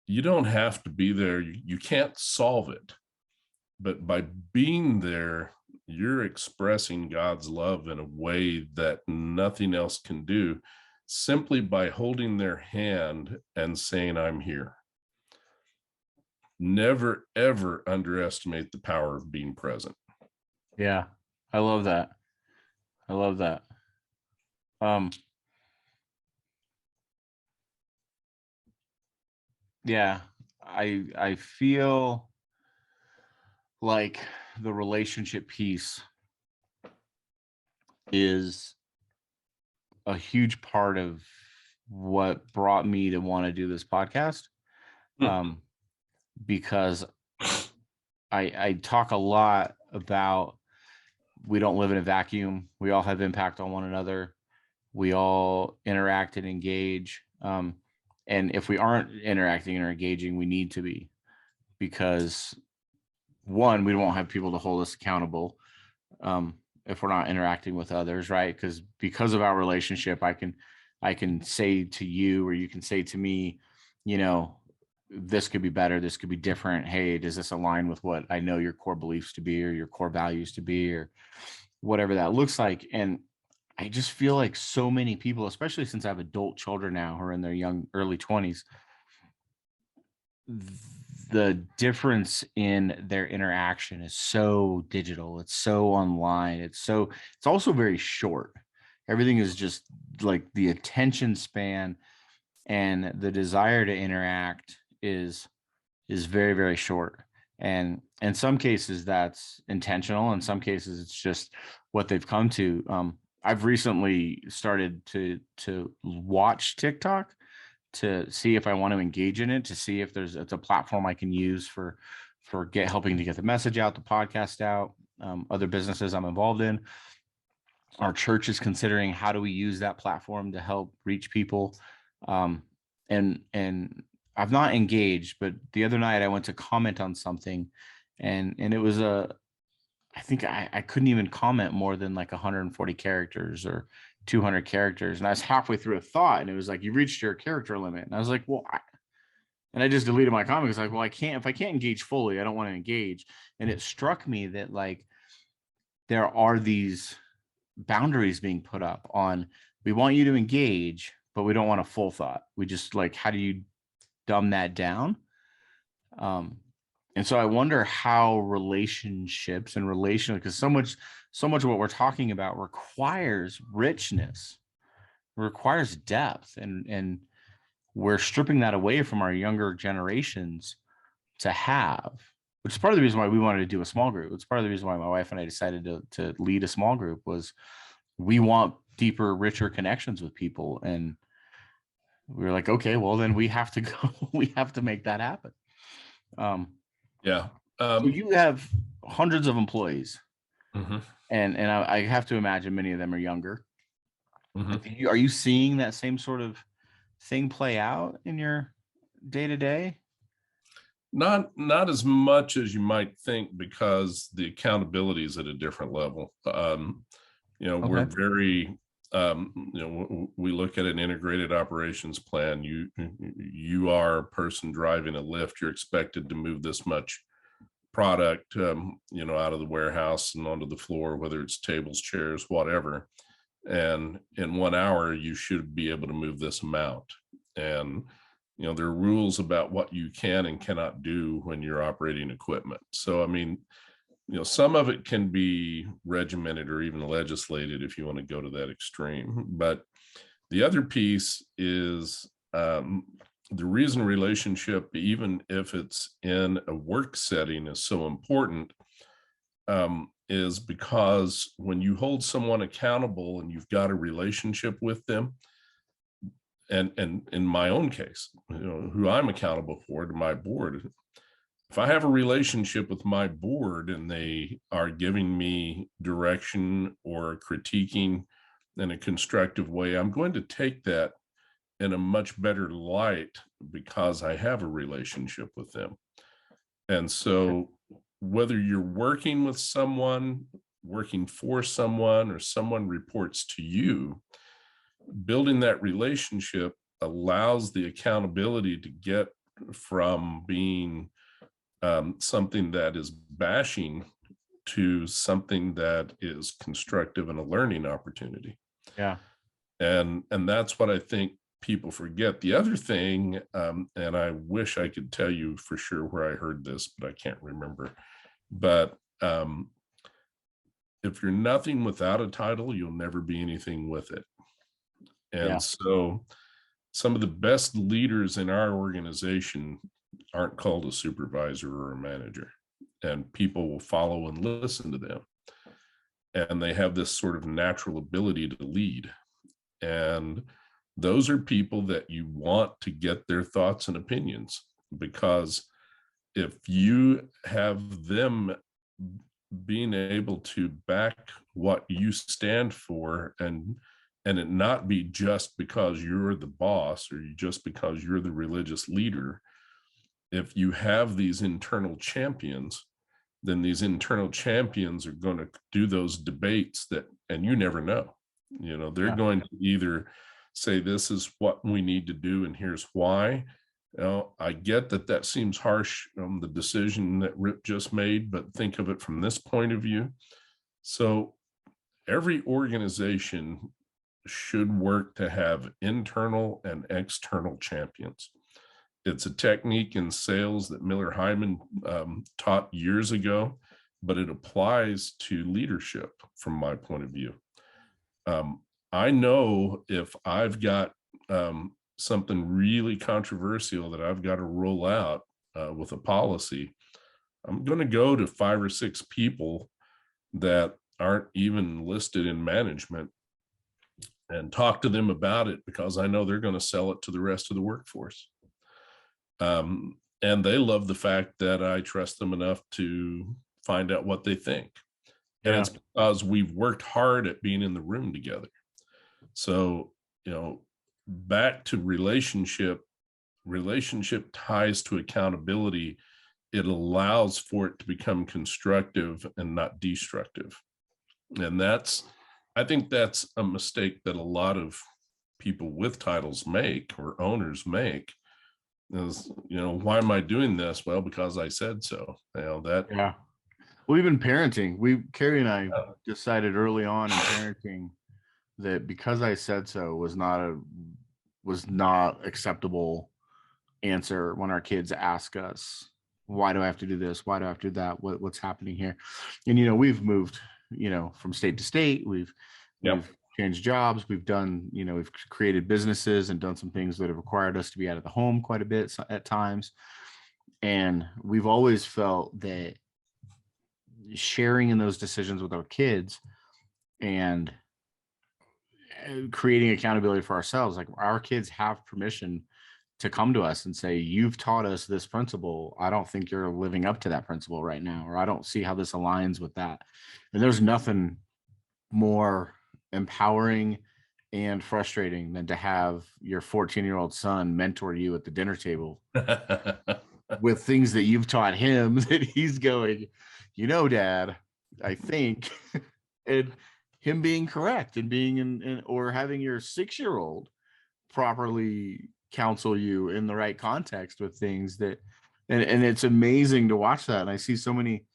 A: You don't have to be there. You can't solve it. But by being there, you're expressing God's love in a way that nothing else can do, simply by holding their hand and saying, I'm here. Never, ever underestimate the power of being present.
B: Yeah. I love that. I love that. Yeah, I feel like the relationship piece is a huge part of what brought me to want to do this podcast. Because I talk a lot about, we don't live in a vacuum. We all have impact on one another. We all interact and engage. And if we aren't interacting or engaging, we need to be, because one, we won't have people to hold us accountable if we're not interacting with others, right? Because of our relationship, I can say to you, or you can say to me, this could be better, this could be different. Hey, does this align with what I know your core beliefs to be, or your core values to be, or whatever that looks like? And I just feel like so many people, especially since I have adult children now who are in their early 20s, the difference in their interaction is so digital. It's so online. It's also very short. Everything is just like the attention span and the desire to interact is very, very short. And in some cases that's intentional. In some cases it's just what they've come to. I've recently started to watch TikTok to see if I want to engage in it, to see if it's a platform I can use for helping to get the message out, the podcast out. Other businesses I'm involved in, our church is considering how do we use that platform to help reach people. And I've not engaged, but the other night I went to comment on something, and it was I think I couldn't even comment more than like 140 characters or 200 characters. And I was halfway through a thought and it was like, you reached your character limit. And I was like, well, and I just deleted my comment. It's like, well, if I can't engage fully, I don't want to engage. And it struck me that like, there are these boundaries being put up on, we want you to engage, but we don't want a full thought. We just like, how do you dumb that down? And so I wonder how relationships and relational, because so much of what we're talking about requires richness, requires depth, and we're stripping that away from our younger generations to have, which is part of the reason why we wanted to do a small group. It's part of the reason why my wife and I decided to lead a small group, was we want deeper, richer connections with people. And we were like, okay, well then we have to go, we have to make that happen.
A: Yeah.
B: So you have hundreds of employees,
A: mhm,
B: and I have to imagine many of them are younger.
A: mhm.
B: Are you seeing that same sort of thing play out in your day to day?
A: Not as much as you might think, because the accountability is at a different level. We're
B: Okay.
A: very, we look at an integrated operations plan. You are a person driving a lift. You're expected to move this much product, out of the warehouse and onto the floor, whether it's tables, chairs, whatever. And in 1 hour, you should be able to move this amount. And there are rules about what you can and cannot do when you're operating equipment. So, I mean, some of it can be regimented or even legislated if you want to go to that extreme. But the other piece is, the reason relationship, even if it's in a work setting, is so important, is because when you hold someone accountable and you've got a relationship with them, and in my own case, who I'm accountable for, to my board, if I have a relationship with my board and they are giving me direction or critiquing in a constructive way, I'm going to take that in a much better light because I have a relationship with them. And so whether you're working with someone, working for someone, or someone reports to you, building that relationship allows the accountability to get from being something that is bashing to something that is constructive and a learning opportunity.
B: Yeah.
A: And that's what I think people forget. The other thing, and I wish I could tell you for sure where I heard this, but I can't remember. But if you're nothing without a title, you'll never be anything with it.
B: Yeah.
A: And so some of the best leaders in our organization aren't called a supervisor or a manager, and people will follow and listen to them. And they have this sort of natural ability to lead. And those are people that you want to get their thoughts and opinions, because if you have them being able to back what you stand for, and it not be just because you're the boss or just because you're the religious leader, if you have these internal champions, then these internal champions are going to do those debates and you never know. They're
B: Yeah.
A: going to either say, this is what we need to do and here's why. I get that seems harsh, the decision that Rip just made, but think of it from this point of view. So every organization should work to have internal and external champions. It's a technique in sales that Miller Hyman taught years ago, but it applies to leadership from my point of view. I know if I've got something really controversial that I've got to roll out with a policy, I'm going to go to 5 or 6 people that aren't even listed in management and talk to them about it, because I know they're going to sell it to the rest of the workforce. And they love the fact that I trust them enough to find out what they think. And it's because we've worked hard at being in the room together. So, back to relationship ties to accountability. It allows for it to become constructive and not destructive. And I think that's a mistake that a lot of people with titles make, or owners make, is, why am I doing this? Well, because I said so.
B: Yeah. Well, even parenting, Carrie and I decided early on in parenting that because I said so was not acceptable answer when our kids ask us, why do I have to do this? Why do I have to do that? What's happening here? And, we've moved, from state to state. We've changed jobs. We've done, we've created businesses and done some things that have required us to be out of the home quite a bit at times. And we've always felt that sharing in those decisions with our kids and creating accountability for ourselves, like our kids have permission to come to us and say, you've taught us this principle. I don't think you're living up to that principle right now, or I don't see how this aligns with that. And there's nothing more empowering and frustrating than to have your 14-year-old son mentor you at the dinner table with things that you've taught him, that he's going, Dad, I think, and him being correct and being or having your 6-year-old properly counsel you in the right context with things that, and it's amazing to watch that. And I see so many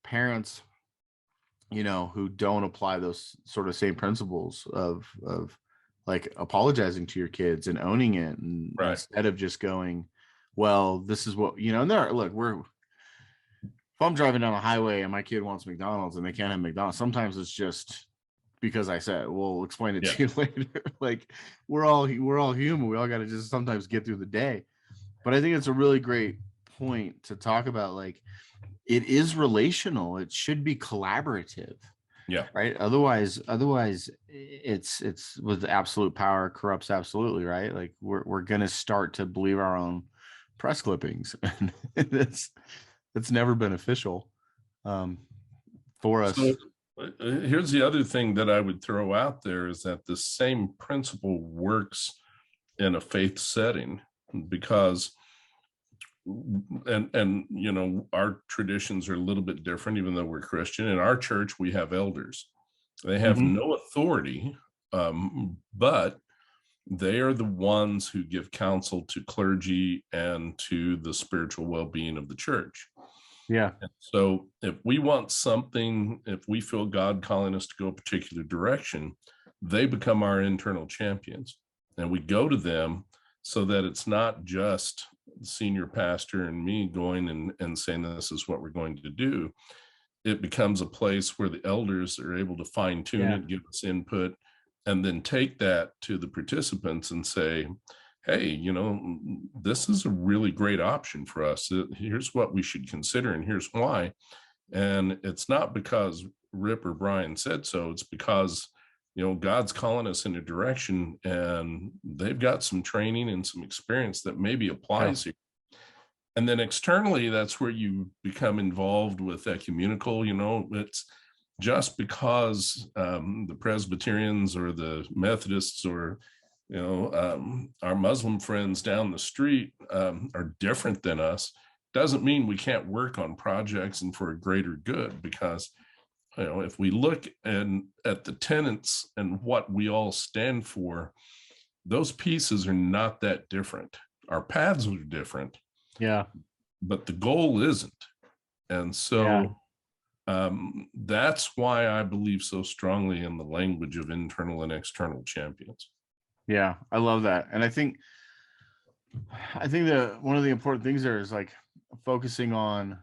B: parents, who don't apply those sort of same principles of like apologizing to your kids and owning it, and instead of just going, well, this is what, and if I'm driving down the highway and my kid wants McDonald's and they can't have McDonald's, sometimes it's just because I said, we'll explain it to you later. Like we're all human. We all got to just sometimes get through the day. But I think it's a really great point to talk about. Like, it is relational. It should be collaborative.
A: Yeah.
B: Right. Otherwise it's with absolute power corrupts absolutely. Right. Like we're going to start to believe our own press clippings, and it's never beneficial for us.
A: So, here's the other thing that I would throw out there, is that the same principle works in a faith setting, because our traditions are a little bit different, even though we're Christian. In our church, we have elders. They have no authority, but they are the ones who give counsel to clergy and to the spiritual well-being of the church.
B: Yeah.
A: And so if we want something, if we feel God calling us to go a particular direction, they become our internal champions. And we go to them, so that it's not just the senior pastor and me going and saying, this is what we're going to do. It becomes a place where the elders are able to fine tune it, give us input, and then take that to the participants and say, hey, this is a really great option for us. Here's what we should consider, and here's why. And it's not because Rip or Brian said so. It's because, God's calling us in a direction, and they've got some training and some experience that maybe applies here. And then externally, that's where you become involved with ecumenical. It's just because the Presbyterians or the Methodists or our Muslim friends down the street are different than us, doesn't mean we can't work on projects and for a greater good. Because if we look at the tenets and what we all stand for, those pieces are not that different. Our paths are different, but the goal isn't. And so that's why I believe so strongly in the language of internal and external champions.
B: Yeah, I love that. And I think I think that one of the important things there is like focusing on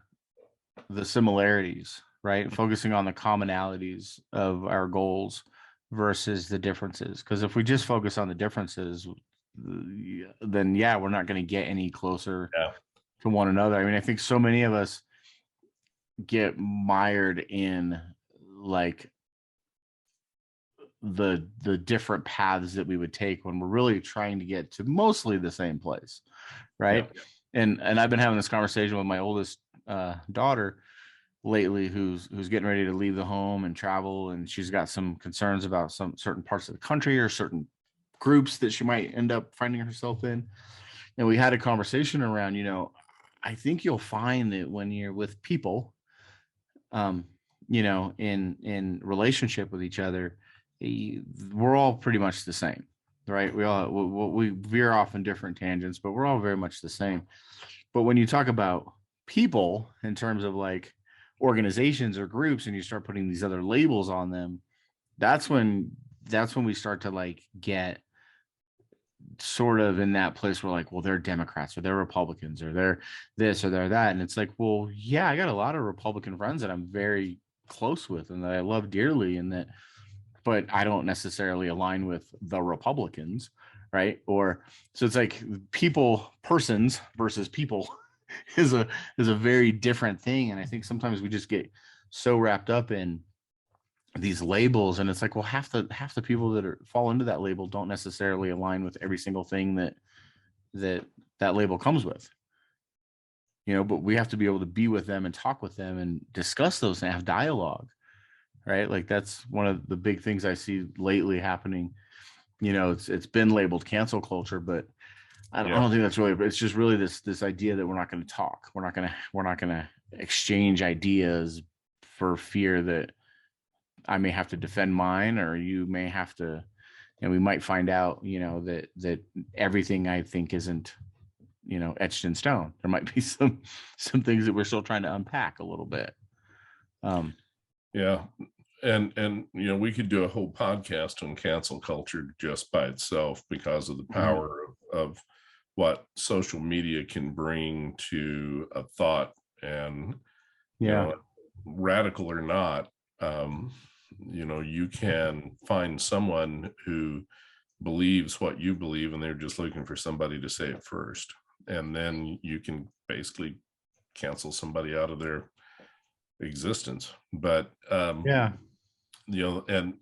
B: the similarities, right? Focusing on the commonalities of our goals versus the differences. Because if we just focus on the differences, then yeah, we're not going to get any closer
A: Yeah.
B: to one another. I mean, I think so many of us get mired in like the different paths that we would take when we're really trying to get to mostly the same place,
A: Yeah.
B: right? And I've been having this conversation with my oldest daughter lately, who's getting ready to leave the home and travel, and she's got some concerns about some certain parts of the country or certain groups that she might end up finding herself in. And we had a conversation around, I think you'll find that when you're with people, um, in relationship with each other, we're all pretty much the same, right? We veer off in different tangents, but we're all very much the same. But when you talk about people in terms of like organizations or groups, and you start putting these other labels on them, that's when we start to like get sort of in that place where like, well, they're Democrats or they're Republicans or they're this or they're that. And it's like, well, yeah, I got a lot of Republican friends that I'm very close with and that I love dearly, and that, but I don't necessarily align with the Republicans, right? Or so it's like persons versus people is a very different thing. And I think sometimes we just get so wrapped up in these labels, and it's like, well, half the people that fall into that label don't necessarily align with every single thing that that label comes with, but we have to be able to be with them and talk with them and discuss those and have dialogue, right? Like that's one of the big things I see lately happening. It's been labeled cancel culture, but I
A: Yeah.
B: don't think that's really, it's just really this idea that we're not going to talk, we're not going to exchange ideas for fear that I may have to defend mine, or you may have to, and we might find out, that everything I think isn't, etched in stone. There might be some things that we're still trying to unpack a little bit.
A: Yeah. And we could do a whole podcast on cancel culture just by itself because of the
B: Mhm.
A: power of what social media can bring to a thought. And you
B: Yeah,
A: know radical or not, you can find someone who believes what you believe, and they're just looking for somebody to say it first, and then you can basically cancel somebody out of their existence. But
B: yeah,
A: and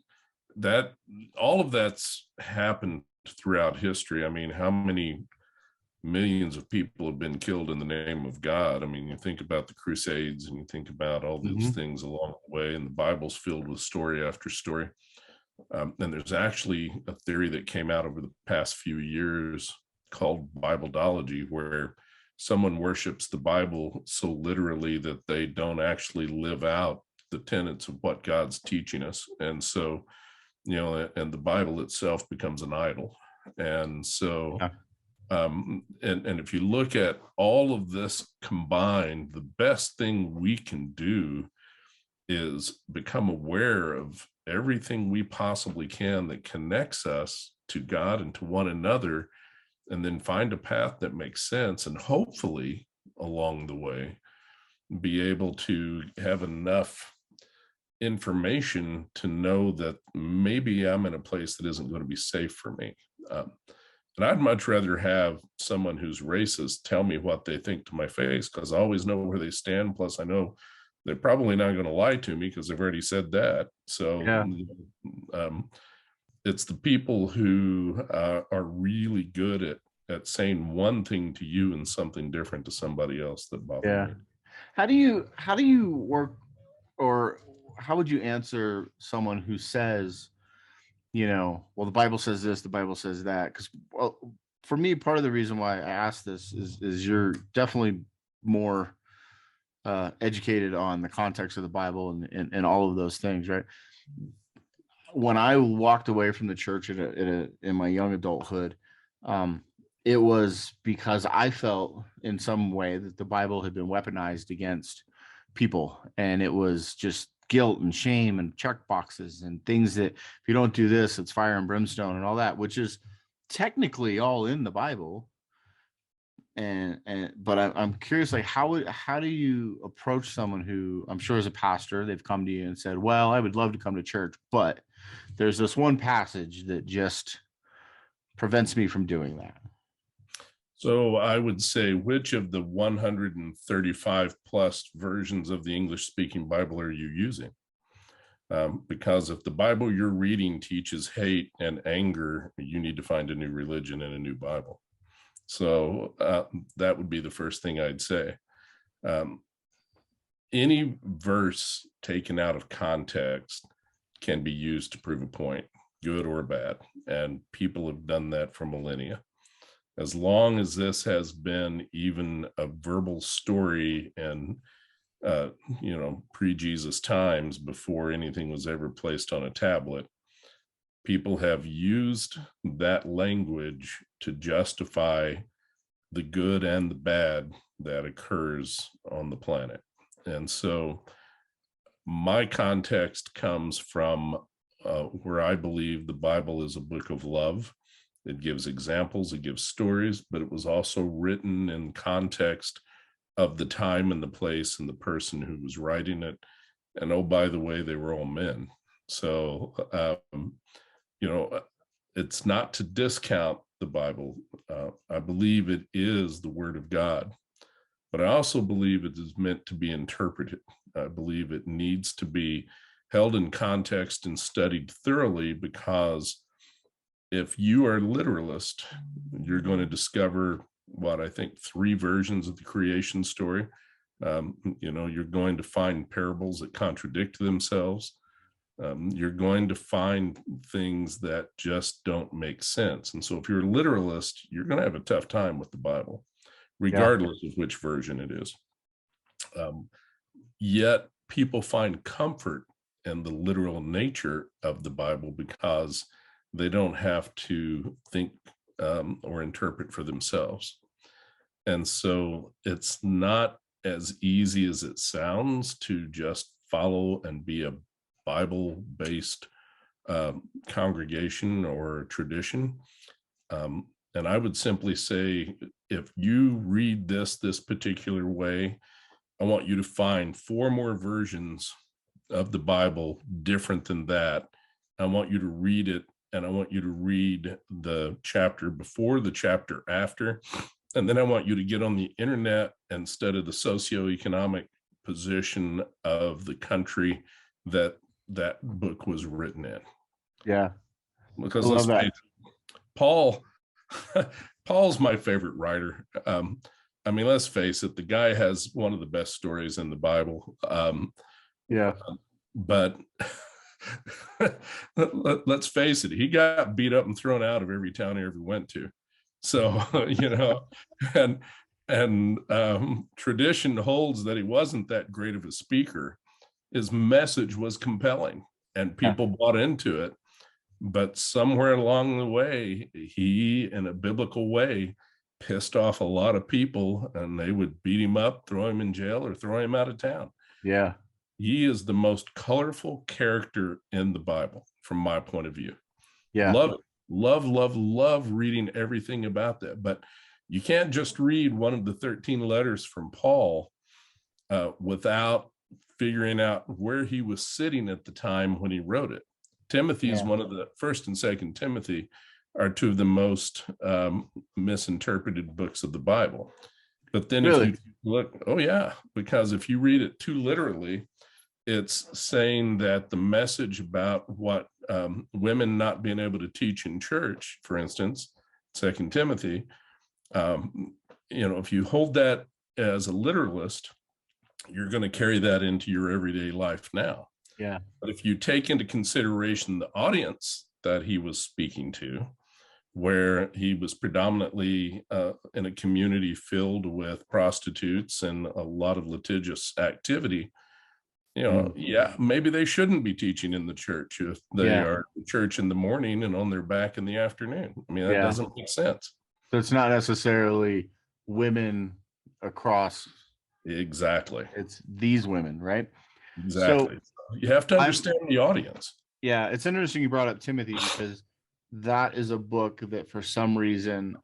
A: that all of that's happened throughout history. I mean, how many millions of people have been killed in the name of God? I mean, you think about the Crusades and you think about all these
B: hmm,
A: things along the way, and the Bible's filled with story after story. And there's actually a theory that came out over the past few years called Bibledology, where someone worships the Bible so literally that they don't actually live out the tenets of what God's teaching us. And so, and the Bible itself becomes an idol. And so,
B: yeah,
A: and if you look at all of this combined, the best thing we can do is become aware of everything we possibly can that connects us to God and to one another, and then find a path that makes sense, and hopefully along the way be able to have enough information to know that maybe I'm in a place that isn't going to be safe for me. Um, and I'd much rather have someone who's racist tell me what they think to my face, because I always know where they stand. Plus, I know they're probably not going to lie to me because they've already said that. So
B: yeah,
A: um, it's the people who are really good at saying one thing to you and something different to somebody else that bother
B: yeah.
A: me.
B: How do you work, or how would you answer someone who says, well, the Bible says this, the Bible says that? Because, well, for me, part of the reason why I asked this is you're definitely more educated on the context of the Bible and all of those things, right? When I walked away from the church in my young adulthood, um, it was because I felt in some way that the Bible had been weaponized against people, and it was just guilt and shame and check boxes and things that if you don't do this, it's fire and brimstone and all that, which is technically all in the Bible. and but I'm curious, like how do you approach someone who I'm sure is a pastor? They've come to you and said, well, I would love to come to church, but there's this one passage that just prevents me from doing that.
A: So I would say, which of the 135 plus versions of the English speaking Bible are you using? Because if the Bible you're reading teaches hate and anger, you need to find a new religion and a new Bible. So that would be the first thing I'd say. Any verse taken out of context can be used to prove a point, good or bad. And people have done that for millennia. As long as this has been even a verbal story and pre-Jesus times, before anything was ever placed on a tablet, people have used that language to justify the good and the bad that occurs on the planet. And so my context comes from where I believe the Bible is a book of love. It gives examples, it gives stories, but it was also written in context of the time and the place and the person who was writing it. And oh, by the way, they were all men. So, it's not to discount the Bible. I believe it is the Word of God, but I also believe it is meant to be interpreted. I believe it needs to be held in context and studied thoroughly, because if you are a literalist, you're going to discover what I think 3 versions of the creation story. You're going to find parables that contradict themselves. You're going to find things that just don't make sense. And so if you're a literalist, you're going to have a tough time with the Bible, regardless of which version it is. Yet people find comfort in the literal nature of the Bible because they don't have to think or interpret for themselves. And so it's not as easy as it sounds to just follow and be a Bible-based congregation or tradition. And I would simply say, if you read this particular way, I want you to find 4 more versions of the Bible different than that. I want you to read it, and I want you to read the chapter before, the chapter after. And then I want you to get on the internet and study the socioeconomic position of the country that book was written in.
B: Yeah.
A: Because let's face it, Paul's my favorite writer. Let's face it, the guy has one of the best stories in the Bible. But let's face it, he got beat up and thrown out of every town he ever went to. So, and tradition holds that he wasn't that great of a speaker. His message was compelling and people bought into it. But somewhere along the way, he, in a biblical way, pissed off a lot of people, and they would beat him up, throw him in jail, or throw him out of town.
B: Yeah.
A: He is the most colorful character in the Bible, from my point of view.
B: Yeah.
A: Love reading everything about that. But you can't just read one of the 13 letters from Paul without figuring out where he was sitting at the time when he wrote it. Timothy is one of the, 1st and 2nd Timothy are 2 of the most misinterpreted books of the Bible. But then if you look, because if you read it too literally, it's saying that the message about what women not being able to teach in church, for instance, 2nd Timothy, if you hold that as a literalist, you're going to carry that into your everyday life now.
B: Yeah.
A: But if you take into consideration the audience that he was speaking to, where he was predominantly in a community filled with prostitutes and a lot of litigious activity, maybe they shouldn't be teaching in the church if they are in church in the morning and on their back in the afternoon. That doesn't make sense.
B: So it's not necessarily women across.
A: Exactly.
B: It's these women, right?
A: Exactly. So you have to understand the audience.
B: Yeah, it's interesting you brought up Timothy, because that is a book that for some reason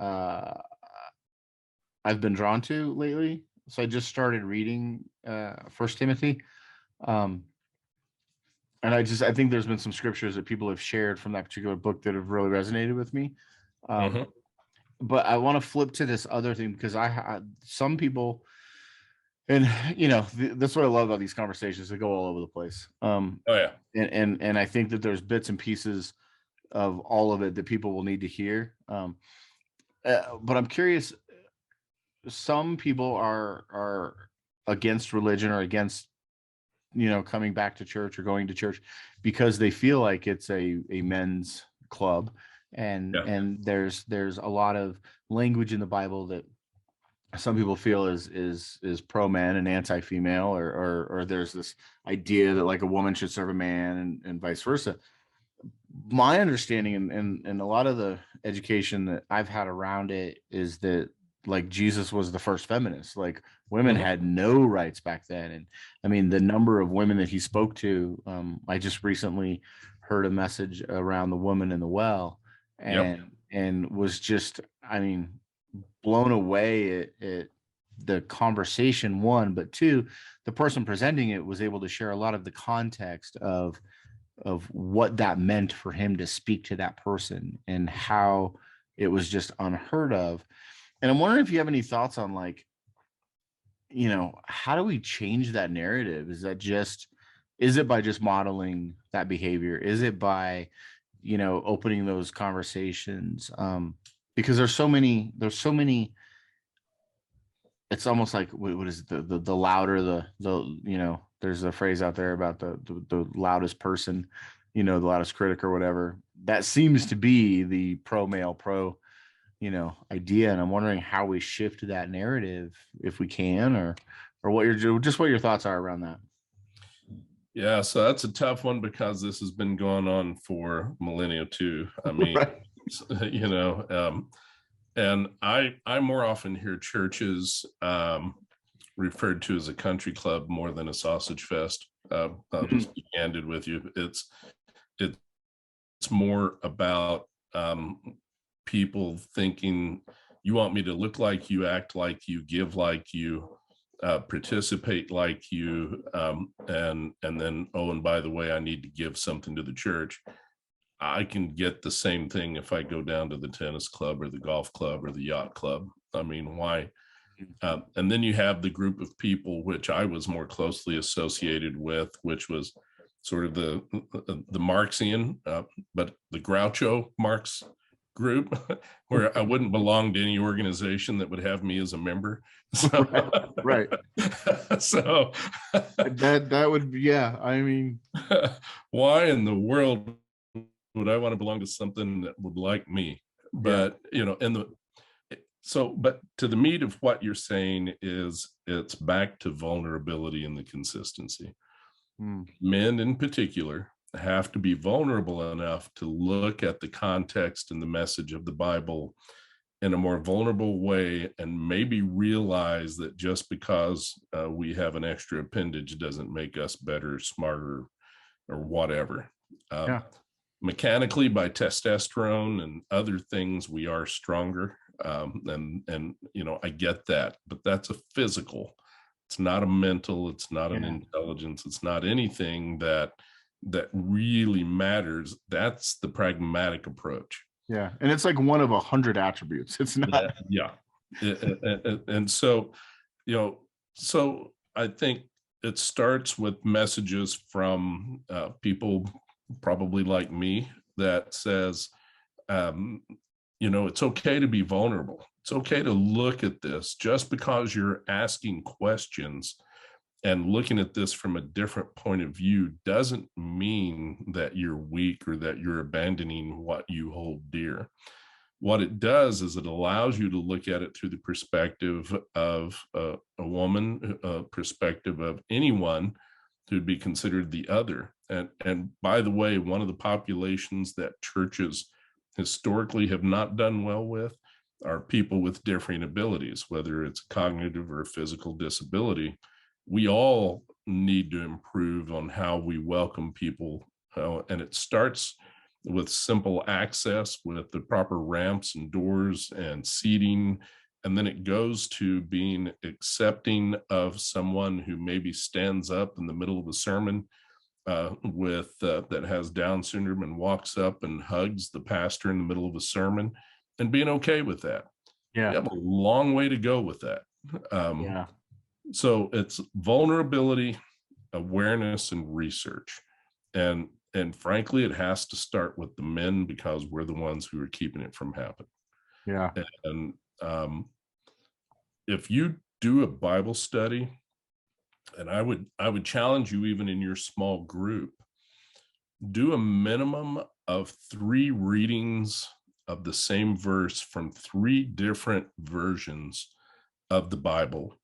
B: I've been drawn to lately. So I just started reading First Timothy. Um, and I think there's been some scriptures that people have shared from that particular book that have really resonated with me. Um,
A: Mhm.
B: but I want to flip to this other thing because some people, and that's what I love about these conversations. They go all over the place.
A: Oh yeah.
B: And I think that there's bits and pieces of all of it that people will need to hear. But I'm curious. Some people are against religion or against coming back to church or going to church because they feel like it's a men's club, and
A: Yeah.
B: there's a lot of language in the Bible that some people feel is pro man and anti female, or there's this idea that like a woman should serve a man, and vice versa. My understanding and a lot of the education that I've had around it is that like Jesus was the first feminist. Like women
A: Mhm.
B: had no rights back then. And I mean, the number of women that he spoke to, I just recently heard a message around the woman in the well,
A: Yep.
B: and was just, I mean, blown away at the conversation, one, but two, the person presenting it was able to share a lot of the context of what that meant for him to speak to that person and how it was just unheard of. And I'm wondering if you have any thoughts on like, how do we change that narrative? Is it by just modeling that behavior? Is it by, opening those conversations? Because there's so many, it's almost like what is it, the louder there's a phrase out there about the loudest person, the loudest critic or whatever. That seems to be the pro male pro idea, and I'm wondering how we shift that narrative if we can, or what your thoughts are around that.
A: Yeah, so that's a tough one because this has been going on for millennia too. I mean,
B: Right.
A: you know, and I more often hear churches referred to as a country club more than a sausage fest. I'll
B: Mhm.
A: just be candid with you. It's more about people thinking you want me to look like you, act like you, give like you, participate like you, and then, oh, and by the way, I need to give something to the church. I can get the same thing if I go down to the tennis club or the golf club or the yacht club. I mean, why? And then you have the group of people which I was more closely associated with, which was sort of the Marxian, but the Groucho Marx group, where I wouldn't belong to any organization that would have me as a member. So,
B: Right, right.
A: so
B: That would be, yeah. I mean,
A: why in the world would I want to belong to something that would like me?
B: yeah,
A: But in the so, but to the meat of what you're saying is it's back to vulnerability and the consistency.
B: mm,
A: Men in particular have to be vulnerable enough to look at the context and the message of the Bible in a more vulnerable way and maybe realize that just because we have an extra appendage doesn't make us better, smarter, or whatever. Um,
B: yeah,
A: Mechanically, by testosterone and other things, we are stronger. And I get that, but that's a physical. It's not a mental. It's not an
B: yeah,
A: intelligence. It's not anything that really matters. That's the pragmatic approach.
B: yeah. And it's like one of 100 attributes. It's not.
A: Yeah. And so, you know, so I think it starts with messages from people probably like me that says, um, it's okay to be vulnerable. It's okay to look at this just because you're asking questions and looking at this from a different point of view doesn't mean that you're weak or that you're abandoning what you hold dear. What it does is it allows you to look at it through the perspective of a woman, a perspective of anyone who'd be considered the other. And by the way, one of the populations that churches historically have not done well with are people with differing abilities, whether it's a cognitive or a physical disability. We all need to improve on how we welcome people, and it starts with simple access with the proper ramps and doors and seating And then it goes to being accepting of someone who maybe stands up in the middle of a sermon that has Down syndrome and walks up and hugs the pastor in the middle of a sermon, and being okay with that.
B: Yeah.
A: You have a long way to go with that.
B: Yeah.
A: So it's vulnerability, awareness, and research. And frankly, it has to start with the men, because we're the ones who are keeping it from happening.
B: Yeah.
A: And if you do a Bible study, and I would challenge you, even in your small group, do a minimum of 3 readings of the same verse from 3 different versions of the Bible,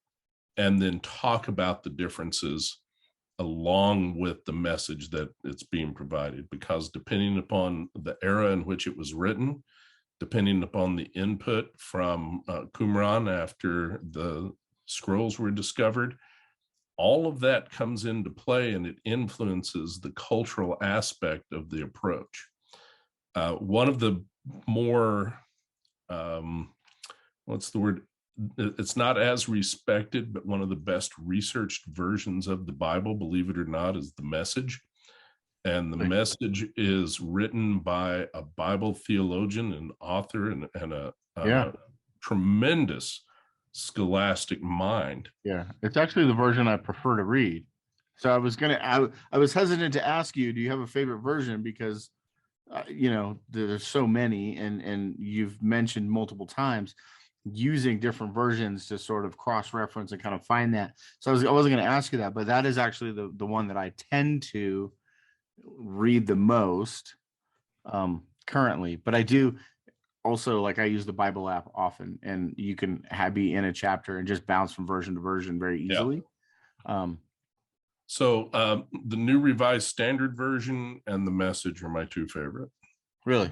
A: and then talk about the differences along with the message that it's being provided. Because depending upon the era in which it was written, depending upon the input from Qumran after the scrolls were discovered, all of that comes into play, and it influences the cultural aspect of the approach. One of the more, what's the word? It's not as respected, but one of the best researched versions of the Bible, believe it or not, is the Message. And the Message is written by a Bible theologian and author, and a tremendous scholastic mind.
B: Yeah, it's actually the version I prefer to read. So I was hesitant to ask you, do you have a favorite version? Because there's so many, and you've mentioned multiple times using different versions to sort of cross-reference and kind of find that. So I wasn't going to ask you that, but that is actually the one that I tend to read the most currently. But I do also, like, I use the Bible app often, and you can be in a chapter and just bounce from version to version very easily.
A: So the New Revised Standard Version and the Message are my 2 favorite.
B: Really?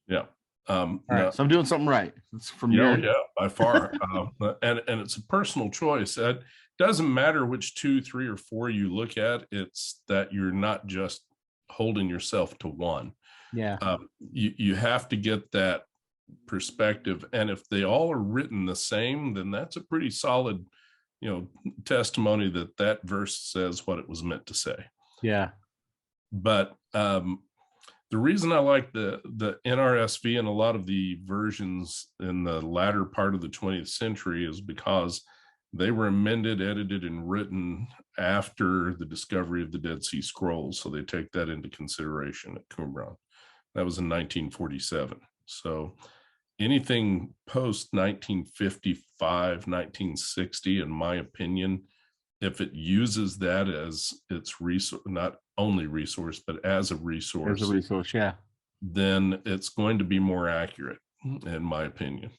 A: Yeah.
B: All right, so I'm doing something right. It's from
A: yeah, by far. And it's a personal choice. It doesn't matter which 2, 3, or 4 you look at. It's that you're not just holding yourself to one.
B: Yeah.
A: You have to get that perspective, and if they all are written the same, then that's a pretty solid testimony that verse says what it was meant to say.
B: Yeah.
A: But the reason I like the NRSV and a lot of the versions in the latter part of the 20th century is because they were amended, edited, and written after the discovery of the Dead Sea Scrolls. So they take that into consideration at Qumran. That was in 1947. So anything post 1955, 1960, in my opinion, if it uses that as its resource, not only resource, but as a resource,
B: yeah,
A: then it's going to be more accurate, in my opinion.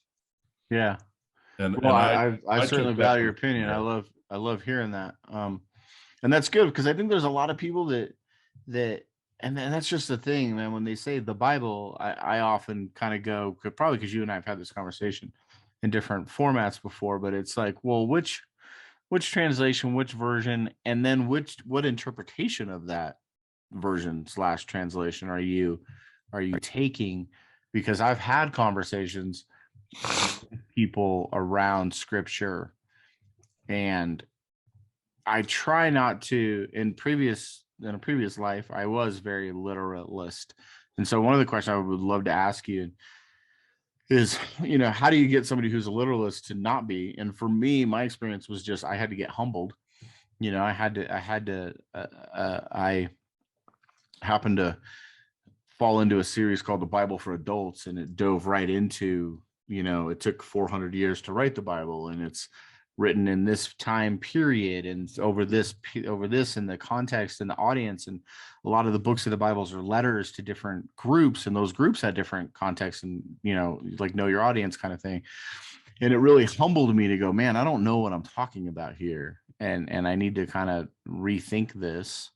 B: Yeah.
A: And
B: I certainly value your opinion. Yeah. I love hearing that. And that's good, because I think there's a lot of people that and that's just the thing, man. When they say the Bible, I often kind of go, probably because you and I have had this conversation in different formats before, but it's like, well, which translation, which version, and then what interpretation of that version / translation are you taking? Because I've had conversations with people around scripture, and I try not to. In a previous life, I was very literalist, and so one of the questions I would love to ask you is, how do you get somebody who's a literalist to not be? And for me, my experience was just, I had to get humbled. I happened to fall into a series called The Bible for Adults, and it dove right into, it took 400 years to write the Bible, and it's written in this time period and over this in the context and the audience, and a lot of the books of the Bibles are letters to different groups, and those groups had different contexts, and like know your audience kind of thing. And it really humbled me to go, man, I don't know what I'm talking about here, and I need to kind of rethink this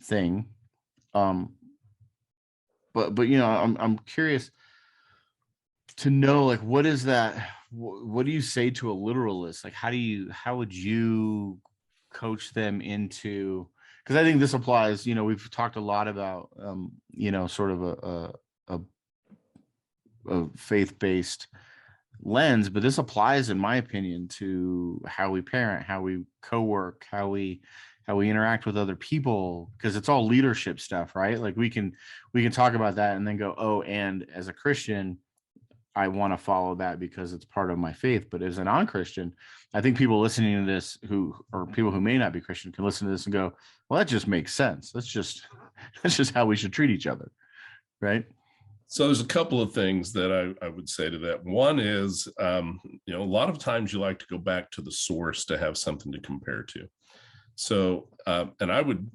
B: thing. But I'm curious to know, like, what is that? What do you say to a literalist? Like, how would you coach them into? Because I think this applies. We've talked a lot about, sort of a faith-based lens, but this applies, in my opinion, to how we parent, how we co-work, how we interact with other people, because it's all leadership stuff, right? Like we can talk about that and then go, oh, and as a Christian, I want to follow that because it's part of my faith. But as a non-Christian, I think people listening to this or people who may not be Christian can listen to this and go, well, that just makes sense. That's just how we should treat each other. Right.
A: So there's a couple of things that I would say to that. One is, a lot of times you like to go back to the source to have something to compare to. So, and I would,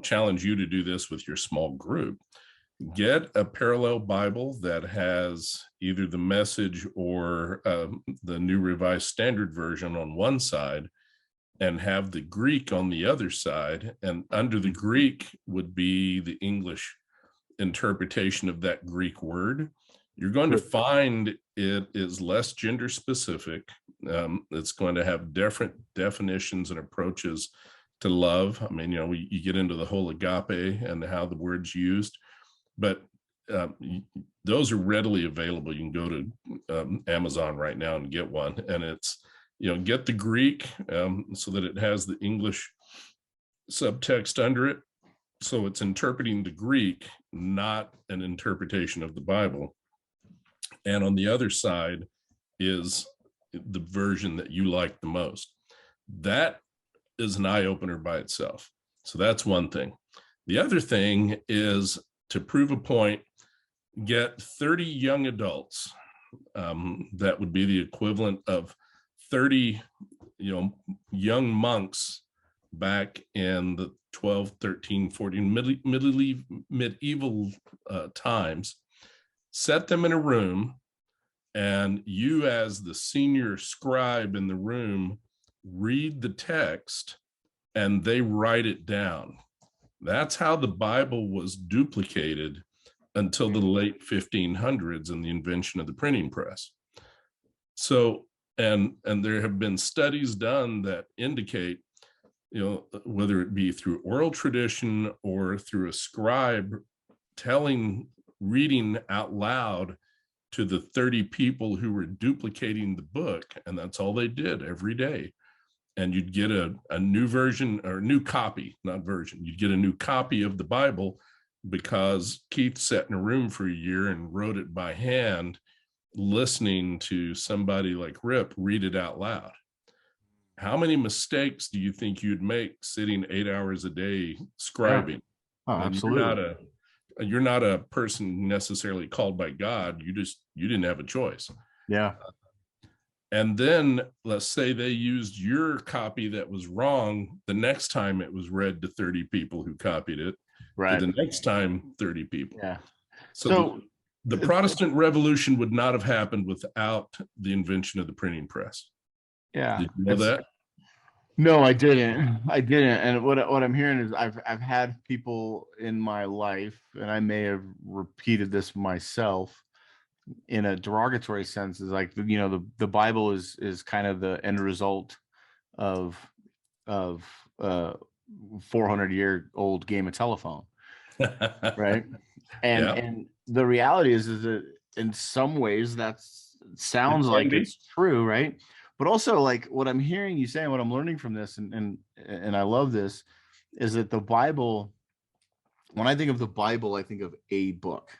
A: challenge you to do this with your small group. Get a parallel Bible that has either the Message or the New Revised Standard Version on one side, and have the Greek on the other side. And under the Greek would be the English interpretation of that Greek word. You're going to find it is less gender specific. It's going to have different definitions and approaches to love. I mean, you get into the whole agape and how the word's used, but those are readily available. You can go to Amazon right now and get one, and it's, get the Greek so that it has the English subtext under it. So it's interpreting the Greek, not an interpretation of the Bible. And on the other side is the version that you like the most. That is an eye opener by itself. So that's one thing. The other thing is, to prove a point, get 30 young adults. That would be the equivalent of 30, young monks back in the 12, 13, 14 medieval times. Set them in a room, and you, as the senior scribe in the room, read the text and they write it down. That's how the Bible was duplicated until the late 1500s and the invention of the printing press. So, and there have been studies done that indicate, whether it be through oral tradition or through a scribe reading out loud to the 30 people who were duplicating the book, and that's all they did every day. And you'd get a new version, or a new copy, not version, you'd get a new copy of the Bible, because Keith sat in a room for a year and wrote it by hand, listening to somebody like Rip read it out loud. How many mistakes do you think you'd make sitting 8 hours a day scribing?
B: Yeah. Oh, absolutely.
A: You're not a person necessarily called by God. You didn't have a choice.
B: Yeah.
A: And then let's say they used your copy that was wrong. The next time it was read to 30 people who copied it.
B: Right.
A: To the next time, 30 people.
B: Yeah.
A: So the Protestant Revolution would not have happened without the invention of the printing press.
B: Yeah.
A: Did you know that?
B: No, I didn't. And what I'm hearing is I've had people in my life, and I may have repeated this myself in a derogatory sense, is like, the Bible is kind of the end result of 400-year-old game of telephone. Right. And the reality is that in some ways that sounds like it's true, right? But also, like, what I'm hearing you say and what I'm learning from this, and I love this, is that the Bible, when I think of the Bible, I think of a book.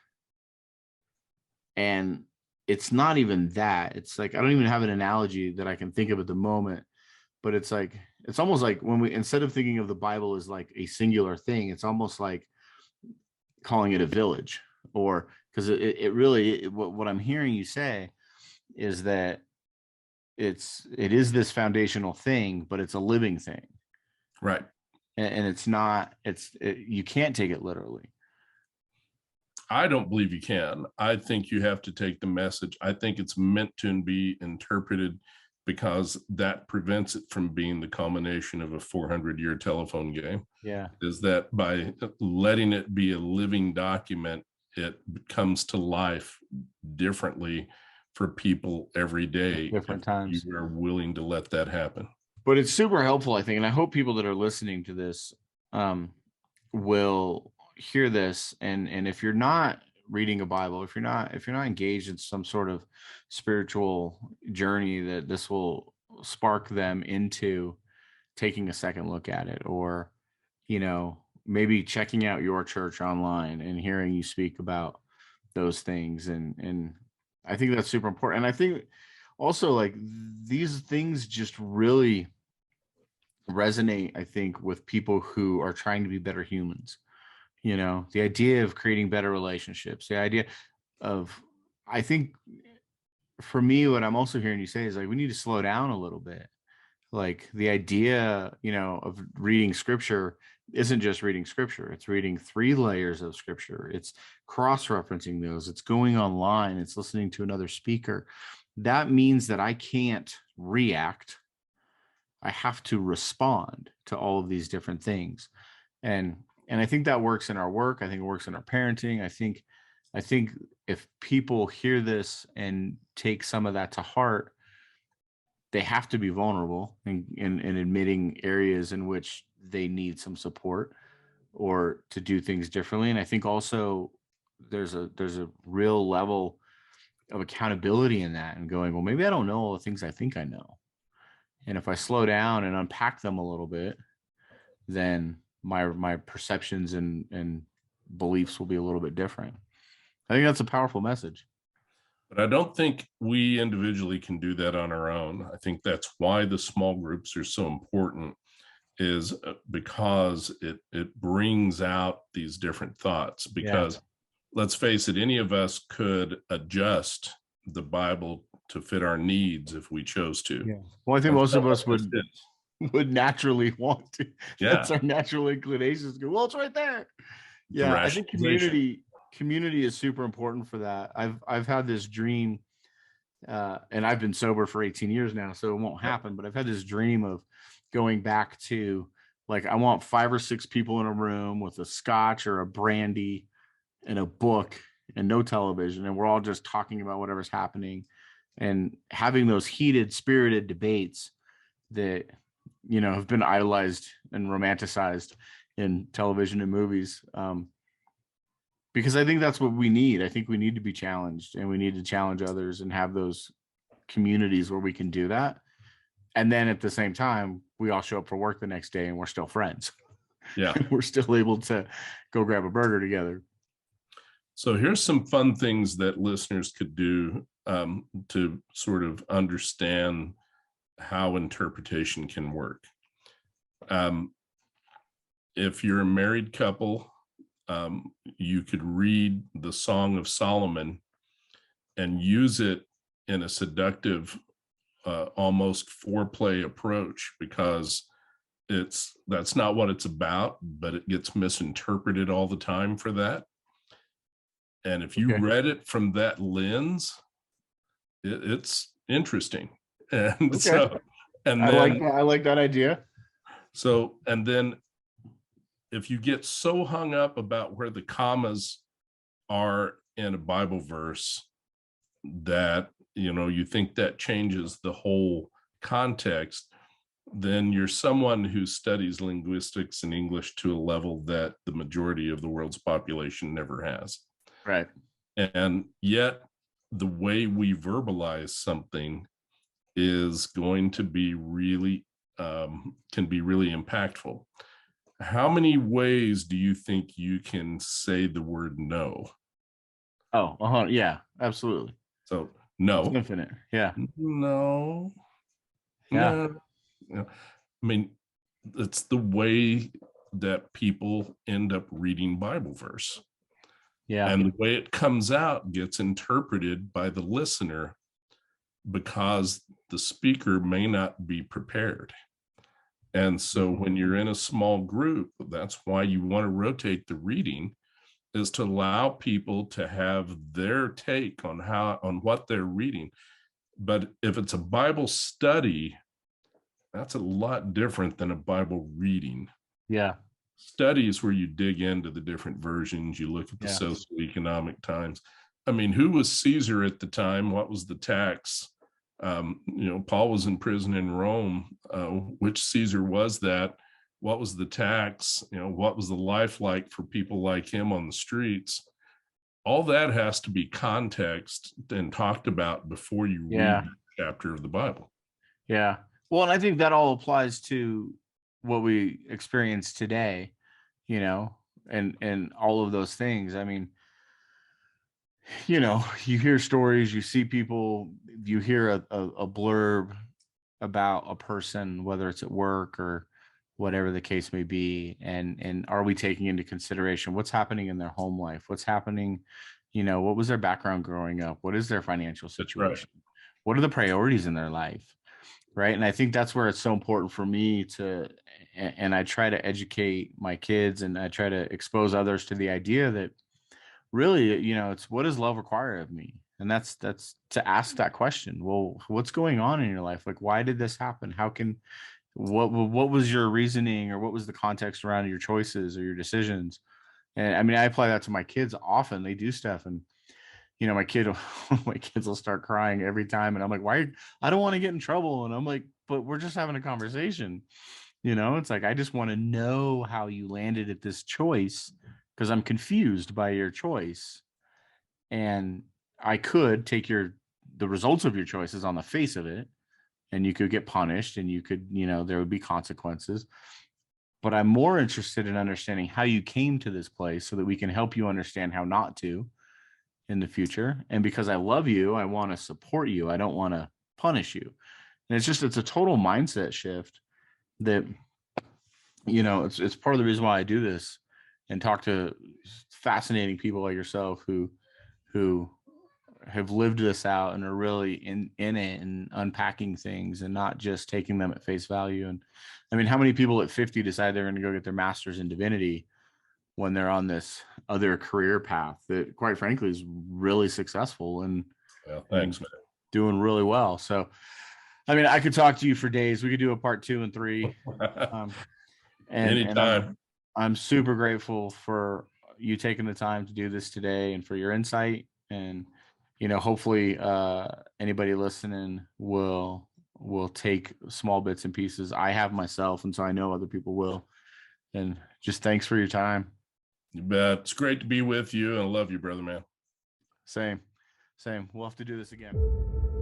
B: And it's not even that. It's like, I don't even have an analogy that I can think of at the moment, but it's almost like when instead of thinking of the Bible as like a singular thing, it's almost like calling it a village, or because it really, what I'm hearing you say is that it is this foundational thing, but it's a living thing.
A: Right.
B: And it's not, you can't take it literally.
A: I don't believe you can. I think you have to take the message. I think it's meant to be interpreted, because that prevents it from being the culmination of a 400-year telephone game.
B: Yeah.
A: Is that by letting it be a living document, it comes to life differently for people every day.
B: Different times.
A: You are willing to let that happen.
B: But it's super helpful, I think. And I hope people that are listening to this will hear this. And if you're not reading a Bible, if you're not engaged in some sort of spiritual journey, that this will spark them into taking a second look at it, or maybe checking out your church online and hearing you speak about those things. And I think that's super important. And I think also, like, these things just really resonate, I think, with people who are trying to be better humans. The idea of creating better relationships, the idea of, I think, for me, what I'm also hearing you say is, like, we need to slow down a little bit. Like, the idea, of reading scripture isn't just reading scripture. It's reading 3 layers of scripture. It's cross-referencing those. It's going online. It's listening to another speaker. That means that I can't react. I have to respond to all of these different things. And I think that works in our work. I think it works in our parenting. I think if people hear this and take some of that to heart, they have to be vulnerable in admitting areas in which they need some support or to do things differently. And I think also there's a real level of accountability in that, and going, well, maybe I don't know all the things I think I know. And if I slow down and unpack them a little bit, then my perceptions and beliefs will be a little bit different. I think that's a powerful message.
A: But I don't think we individually can do that on our own. I think that's why the small groups are so important, is because it brings out these different thoughts. Because let's face it, any of us could adjust the Bible to fit our needs if we chose to.
B: Yeah. Well, I think most of us would naturally want to.
A: Yeah.
B: That's our natural inclinations. Go, well, it's right there. Yeah, I think community is super important for that. I've had this dream, and I've been sober for 18 years now, so it won't happen, but I've had this dream of going back to, like, I want 5 or 6 people in a room with a scotch or a brandy and a book and no television, and we're all just talking about whatever's happening and having those heated, spirited debates that have been idolized and romanticized in television and movies. Because I think that's what we need. I think we need to be challenged, and we need to challenge others and have those communities where we can do that. And then at the same time, we all show up for work the next day and we're still friends.
A: Yeah.
B: We're still able to go grab a burger together.
A: So here's some fun things that listeners could do to sort of understand how interpretation can work. If you're a married couple, you could read the Song of Solomon and use it in a seductive, almost foreplay approach, because that's not what it's about, but it gets misinterpreted all the time for that. And if you read it from that lens, it's interesting. And so, and then
B: I like that idea.
A: So, and then if you get so hung up about where the commas are in a Bible verse that, you think that changes the whole context, then you're someone who studies linguistics and English to a level that the majority of the world's population never has.
B: Right.
A: And yet the way we verbalize something is going to be really, can be really impactful. How many ways do you think you can say the word no?
B: Oh, yeah, absolutely.
A: So no.
B: It's infinite. Yeah.
A: No.
B: Yeah.
A: No. I mean, it's the way that people end up reading Bible verse.
B: Yeah.
A: And the way it comes out gets interpreted by the listener because the speaker may not be prepared. And so when you're in a small group, that's why you want to rotate the reading, is to allow people to have their take on what they're reading. But if it's a Bible study, that's a lot different than a Bible reading.
B: Yeah.
A: Study is where you dig into the different versions, you look at the socioeconomic times. I mean, who was Caesar at the time? What was the tax? Paul was in prison in Rome. Which Caesar was that? What was the tax? What was the life like for people like him on the streets? all that has to be context and talked about before you read
B: Yeah.
A: the chapter of the Bible.
B: Yeah. Well, and I think that all applies to what we experience today, you know, and all of those things. I mean, you know, you hear stories, you see people, you hear a blurb about a person, whether it's at work or whatever the case may be, and are we taking into consideration what's happening in their home life, what's happening, you know, what was their background growing up, what is their financial
A: That's right.
B: situation, what are the priorities in their life, right? And I think that's where it's so important for me to, and I try to educate my kids and I try to expose others to the idea that really, you know, it's what does love require of me? And that's to ask that question. Well, what's going on in your life? Like, why did this happen? How can what was your reasoning, or what was the context around your choices or your decisions? And I mean, I apply that to my kids often. They do stuff, and you know, my kids will start crying every time, and I'm like, why? I don't want to get in trouble, and I'm like, but we're just having a conversation. You know, it's like I just want to know how you landed at this choice because I'm confused by your choice, and I could take the results of your choices on the face of it, and you could get punished, and you could, you know, there would be consequences. But I'm more interested in understanding how you came to this place so that we can help you understand how not to in the future. And because I love you, I want to support you. I don't want to punish you. And it's a total mindset shift that, you know, it's part of the reason why I do this and talk to fascinating people like yourself who have lived this out and are really in it and unpacking things and not just taking them at face value. And I mean, how many people at 50 decide they're going to go get their master's in divinity when they're on this other career path that, quite frankly, is really successful
A: Well,
B: and
A: thanks, man.
B: doing really well? So, I mean, I could talk to you for days. We could do a part 2 and 3. Um, and
A: Anytime.
B: I'm super grateful for you taking the time to do this today and for your insight. And you know, hopefully anybody listening will take small bits and pieces. I have myself, and so I know other people will. And just thanks for your time.
A: You bet. It's great to be with you, and I love you, brother, man.
B: Same. We'll have to do this again.